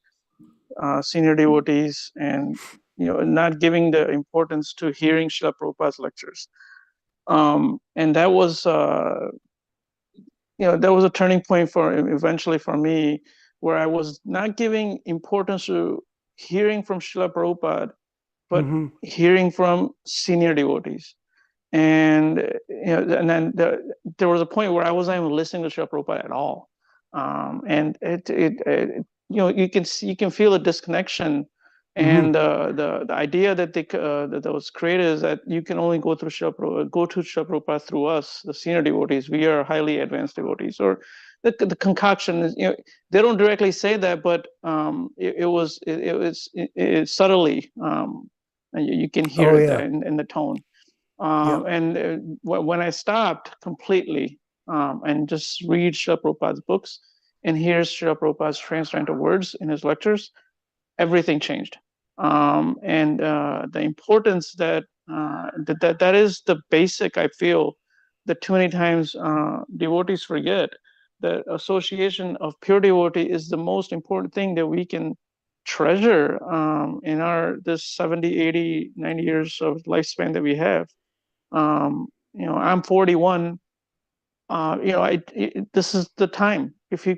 senior devotees and not giving the importance to hearing Srila Prabhupada's lectures. And that was that was a turning point eventually for me, where I was not giving importance to hearing from Srila Prabhupada, but hearing from senior devotees. And and then there was a point where I wasn't even listening to Srila Prabhupada at all. And you can feel the disconnection. And the idea that that was created is that you can only go to Srila Prabhupada through us, the senior devotees. We are highly advanced devotees. Or the concoction is, they don't directly say that, but it was subtly, and you can hear it in the tone. And when I stopped completely and just read Srila Prabhupada's books and hear Srila Prabhupada's transcendental words in his lectures, everything changed. And the importance that is the basic, I feel, that too many times devotees forget, that association of pure devotee is the most important thing that we can treasure in our this 70, 80, 90 years of lifespan that we have. I'm 41. This is the time. If you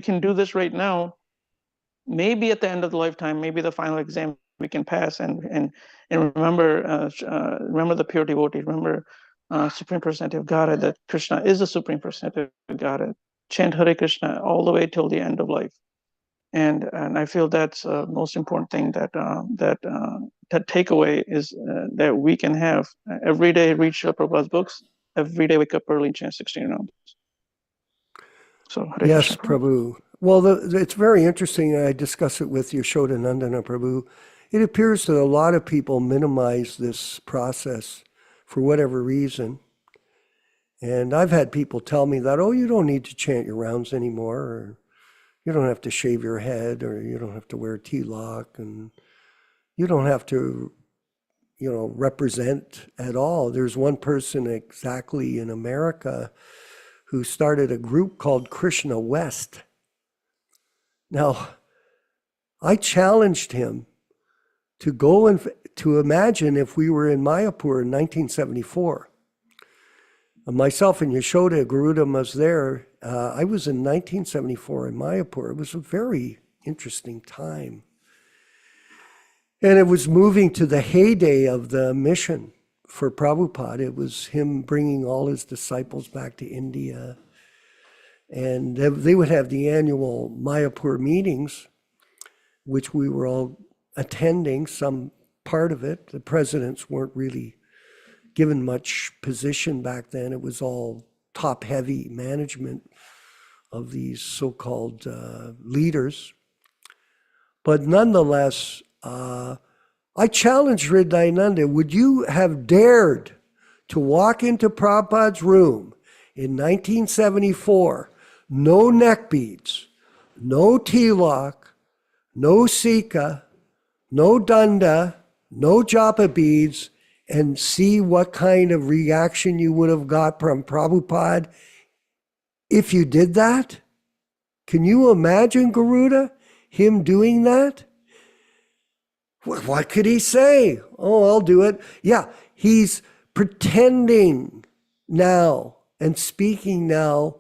can do this right now, maybe at the end of the lifetime, maybe the final exam we can pass and remember the pure devotee, remember Supreme Personality of Godhead, that Krishna is the Supreme Personality of Godhead. Chant Hare Krishna all the way till the end of life. And I feel that's the most important thing that takeaway is that we can have every day. Read Srila Prabhupada's books. Every day wake up early and chant 16 rounds. So Hare yes, Krishna. Prabhu. Well, it's very interesting. I discuss it with Yaśodā-nandana Prabhu. It appears that a lot of people minimize this process for whatever reason. And I've had people tell me that, oh, you don't need to chant your rounds anymore, or you don't have to shave your head, or you don't have to wear tilak, and you don't have to, represent at all. There's one person exactly in America who started a group called Krishna West. Now, I challenged him to go and to imagine if we were in Mayapur in 1974. Myself and Yaśodā, Garuda was there. I was in 1974 in Mayapur. It was a very interesting time. And it was moving to the heyday of the mission for Prabhupada. It was him bringing all his disciples back to India. And they would have the annual Mayapur meetings, which we were all attending, some part of it. The presidents weren't really given much position back then. It was all top-heavy management of these so-called leaders. But nonetheless, I challenged Hridayananda, would you have dared to walk into Prabhupada's room in 1974, no neck beads, no tilak, no sika, no danda, no japa beads, and see what kind of reaction you would have got from Prabhupada if you did that? Can you imagine, Garuda, him doing that? What could he say? Oh, I'll do it. Yeah, he's pretending now and speaking now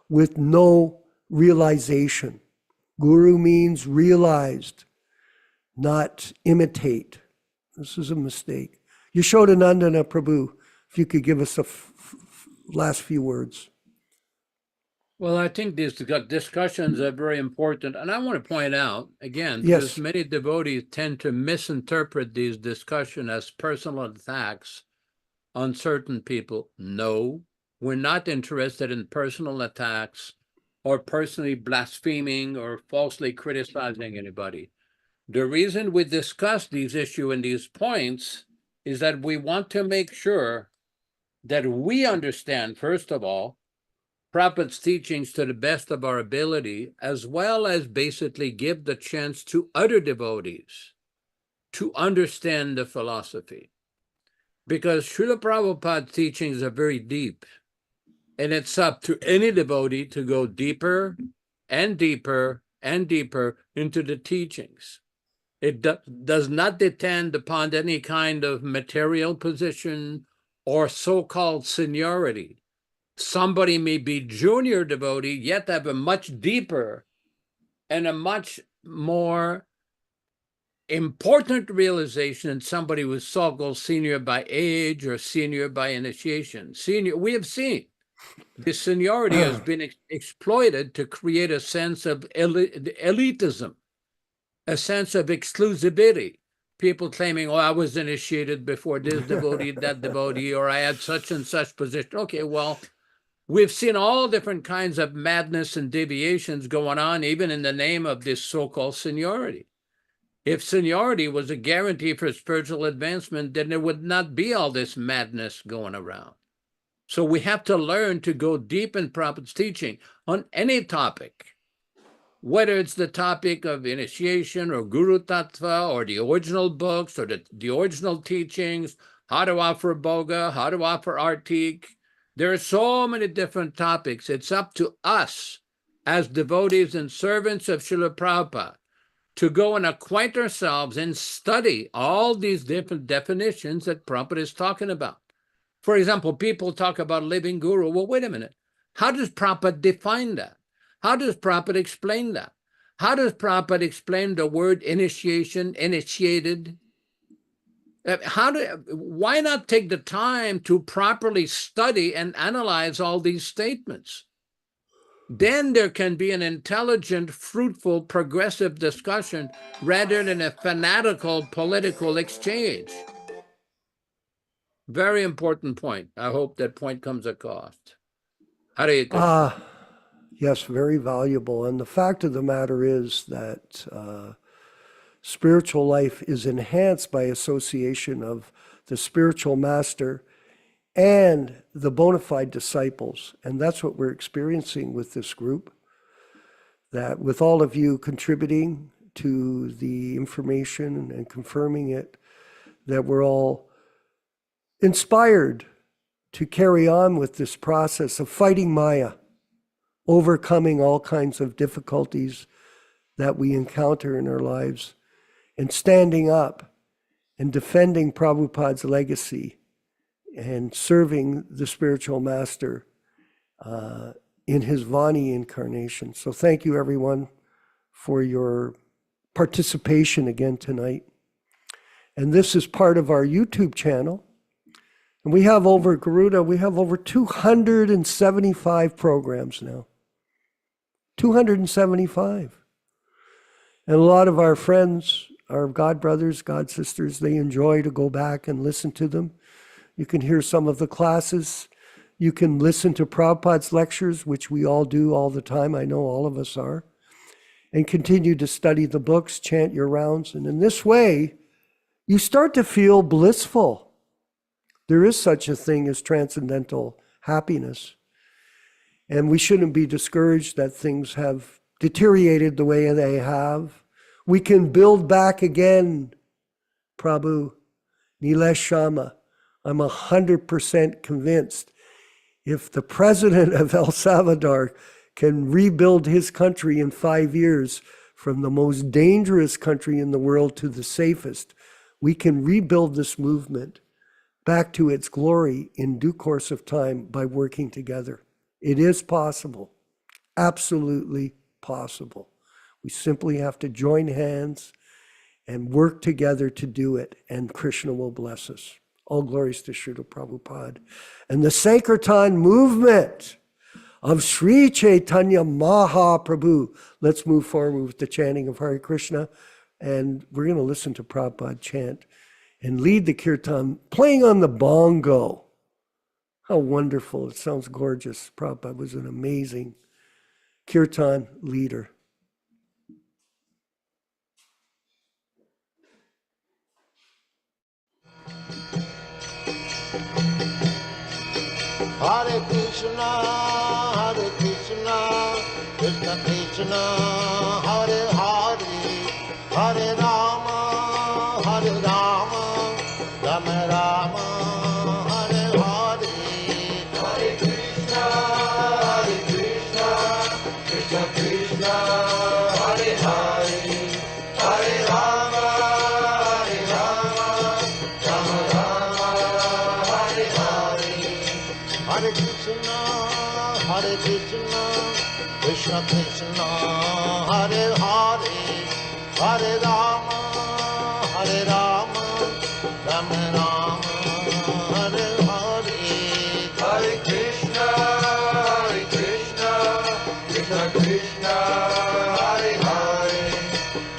with no realization. Guru means realized, not imitate. This is a mistake. Yaśodā-nandana Prabhu, if you could give us a last few words. Well, I think these discussions are very important. And I want to point out, again, Yes. because many devotees tend to misinterpret these discussions as personal attacks on certain people. No, we're not interested in personal attacks or personally blaspheming or falsely criticizing anybody. The reason we discuss these issues and these points is that we want to make sure that we understand, first of all, Prabhupada's teachings to the best of our ability, as well as basically give the chance to other devotees to understand the philosophy. Because Srila Prabhupada's teachings are very deep, and it's up to any devotee to go deeper and deeper and deeper into the teachings. It does not depend upon any kind of material position or so-called seniority. Somebody may be junior devotee, yet have a much deeper and a much more important realization than somebody who is so-called senior by age or senior by initiation. We have seen this seniority has been exploited to create a sense of elitism, a sense of exclusivity. People claiming, oh, I was initiated before this devotee, that devotee, or I had such and such position. Okay, well, we've seen all different kinds of madness and deviations going on, even in the name of this so-called seniority. If seniority was a guarantee for spiritual advancement, then there would not be all this madness going around. So we have to learn to go deep in Prabhupada's teaching on any topic, whether it's the topic of initiation or Guru Tattva or the original books or the original teachings, how to offer Bhoga, how to offer Artik. There are so many different topics. It's up to us as devotees and servants of Srila Prabhupada to go and acquaint ourselves and study all these different definitions that Prabhupada is talking about. For example, people talk about living guru. Well, wait a minute. How does Prabhupada define that? How does Prabhupada explain that? How does Prabhupada explain the word initiation, initiated? Why not take the time to properly study and analyze all these statements? Then there can be an intelligent, fruitful, progressive discussion rather than a fanatical political exchange. Very important point. I hope that point comes across. Hare Krishna. Yes, very valuable. And the fact of the matter is that spiritual life is enhanced by association of the spiritual master and the bona fide disciples. And that's what we're experiencing with this group, that with all of you contributing to the information and confirming it, that we're all inspired to carry on with this process of fighting Maya, overcoming all kinds of difficulties that we encounter in our lives, and standing up and defending Prabhupada's legacy and serving the spiritual master in his Vani incarnation. So thank you, everyone, for your participation again tonight. And this is part of our YouTube channel. And we have over, Garuda, we have over 275 programs now. 275. And a lot of our friends, our God brothers, God sisters, they enjoy to go back and listen to them. You can hear some of the classes. You can listen to Prabhupada's lectures, which we all do all the time. I know all of us are. And continue to study the books, chant your rounds. And in this way, you start to feel blissful. There is such a thing as transcendental happiness. And we shouldn't be discouraged that things have deteriorated the way they have. We can build back again, Prabhu, Nilesh Sharma. I'm 100% convinced if the president of El Salvador can rebuild his country in 5 years from the most dangerous country in the world to the safest, we can rebuild this movement back to its glory in due course of time by working together. It is possible, absolutely possible. We simply have to join hands and work together to do it, and Krishna will bless us. All glories to Srila Prabhupada. And the Sankirtan movement of Sri Chaitanya Mahaprabhu. Let's move forward with the chanting of Hare Krishna. And we're going to listen to Prabhupada chant and lead the kirtan, playing on the bongo. How wonderful. It sounds gorgeous. Prabhupada was an amazing kirtan leader. Hare Krishna, Krishna Krishna, Hare Hare, Hare Rama, Rama Rama, Hare Hare. Hare Krishna, Krishna Krishna, Hare Hare, Hare Rama, Rama Rama, Hare Hare. Hare Krishna, Krishna Krishna, Hare Hare, Hare Rama, Rama Rama, Hare Hare. Hare Krishna, Krishna Krishna, Hare Hare,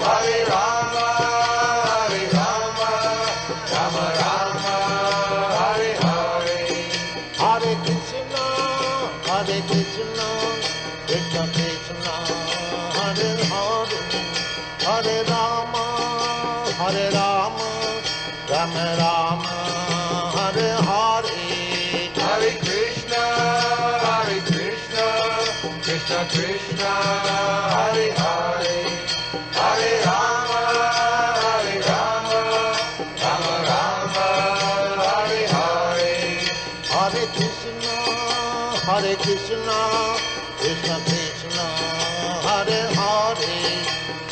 Hare Rama, Rama Rama, Hare Hare. Hare Krishna, Krishna Krishna, Hare Hare, Hare Rama, Rama Rama, Hare Hare. Hare Krishna, Krishna Krishna, Hare Hare, Hare Rama, Rama Rama, Hare Hare. Hare Krishna, Krishna Krishna, Hare Hare,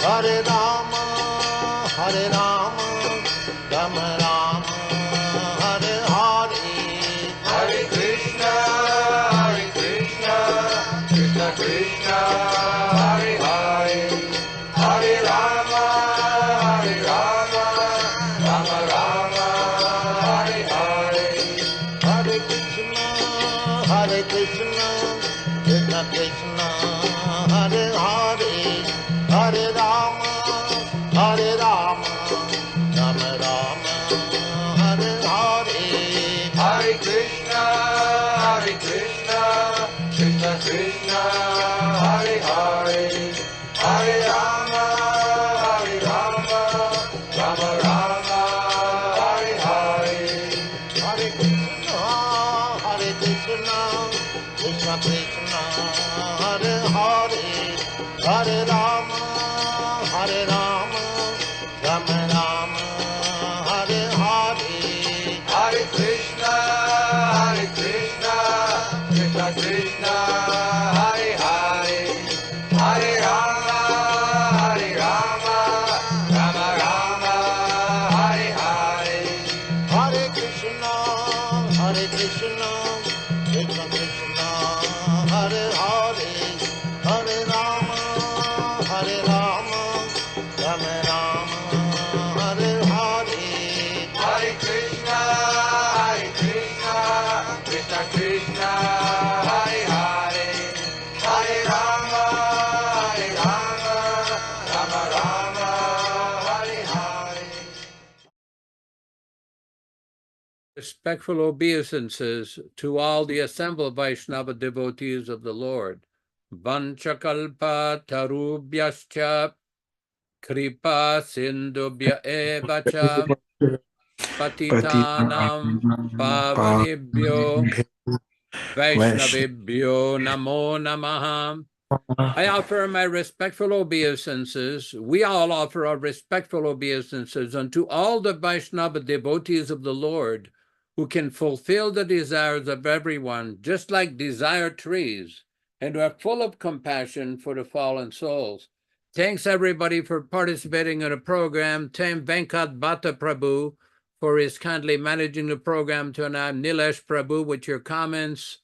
Hare Rama, Hare Rama, Rama Rama, Hare Hare, Hare Krishna, Krishna Krishna, Hare Hare, Hare Rama, Rama Rama, Hare Hare, Hare Krishna, Krishna Krishna, Hare Hare, Hare Rama, Rama Rama, Hare Hare, Hare Krishna, Krishna Krishna, Hare Hare, Hare Rama, Rama Rama, Hare Hare, Hare Krishna, Krishna Krishna, Hare Hare, Hare Rama, Rama Rama, Hare Hare, Hare Krishna, Krishna Krishna, Hare Hare, Hare Rama, Rama Rama, Hare Hare, Hare Krishna, Krishna Krishna, Hare Hare, Hare Rama, Rama Rama, Hare Hare, Hare Krishna, Krishna Krishna, Hare Hare, Hare Rama, Rama Rama, Hare Hare. Respectful obeisances to all the assembled Vaishnava devotees of the Lord. Vanchakalpa tarubhyascha kripa sindubhya evacha patitanam pavanebhyo Vaishnavibhyo namo namaha. I offer my respectful obeisances. We all offer our respectful obeisances unto all the Vaishnava devotees of the Lord who can fulfill the desires of everyone, just like desire trees, and are full of compassion for the fallen souls. Thanks everybody for participating in the program. Thank Venkat Bhatta Prabhu for his kindly managing the program tonight. Nilesh Prabhu with your comments.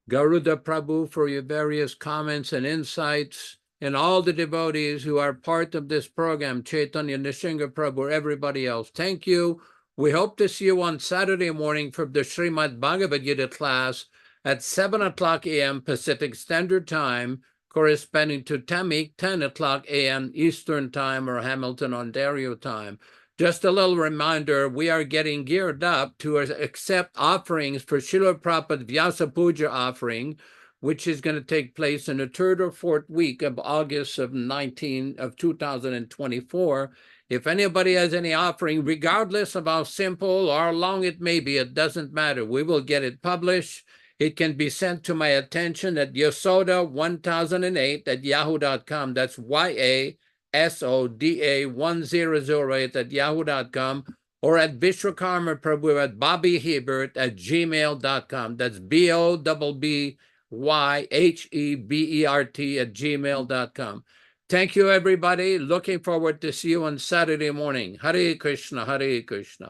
Garuda Prabhu for your various comments and insights, and all the devotees who are part of this program, Chaitanya Nishinga Prabhu, everybody else. Thank you. We hope to see you on Saturday morning for the Srimad Bhagavad Gita class at 7 o'clock a.m. Pacific Standard Time, corresponding to Tamik, 10 o'clock a.m. Eastern Time or Hamilton, Ontario time. Just a little reminder, we are getting geared up to accept offerings for Srila Prabhupada Vyasa Puja offering, which is going to take place in the 3rd or 4th week of August of 2024. If anybody has any offering, regardless of how simple or long it may be, it doesn't matter. We will get it published. It can be sent to my attention at yasoda1008@yahoo.com. That's YASODA1008@yahoo.com, or at Vishwakarma Prabhu at bobbyhebert@gmail.com. That's BOBBYHEBERT@gmail.com. Thank you, everybody. Looking forward to see you on Saturday morning. Hare Krishna, Hare Krishna.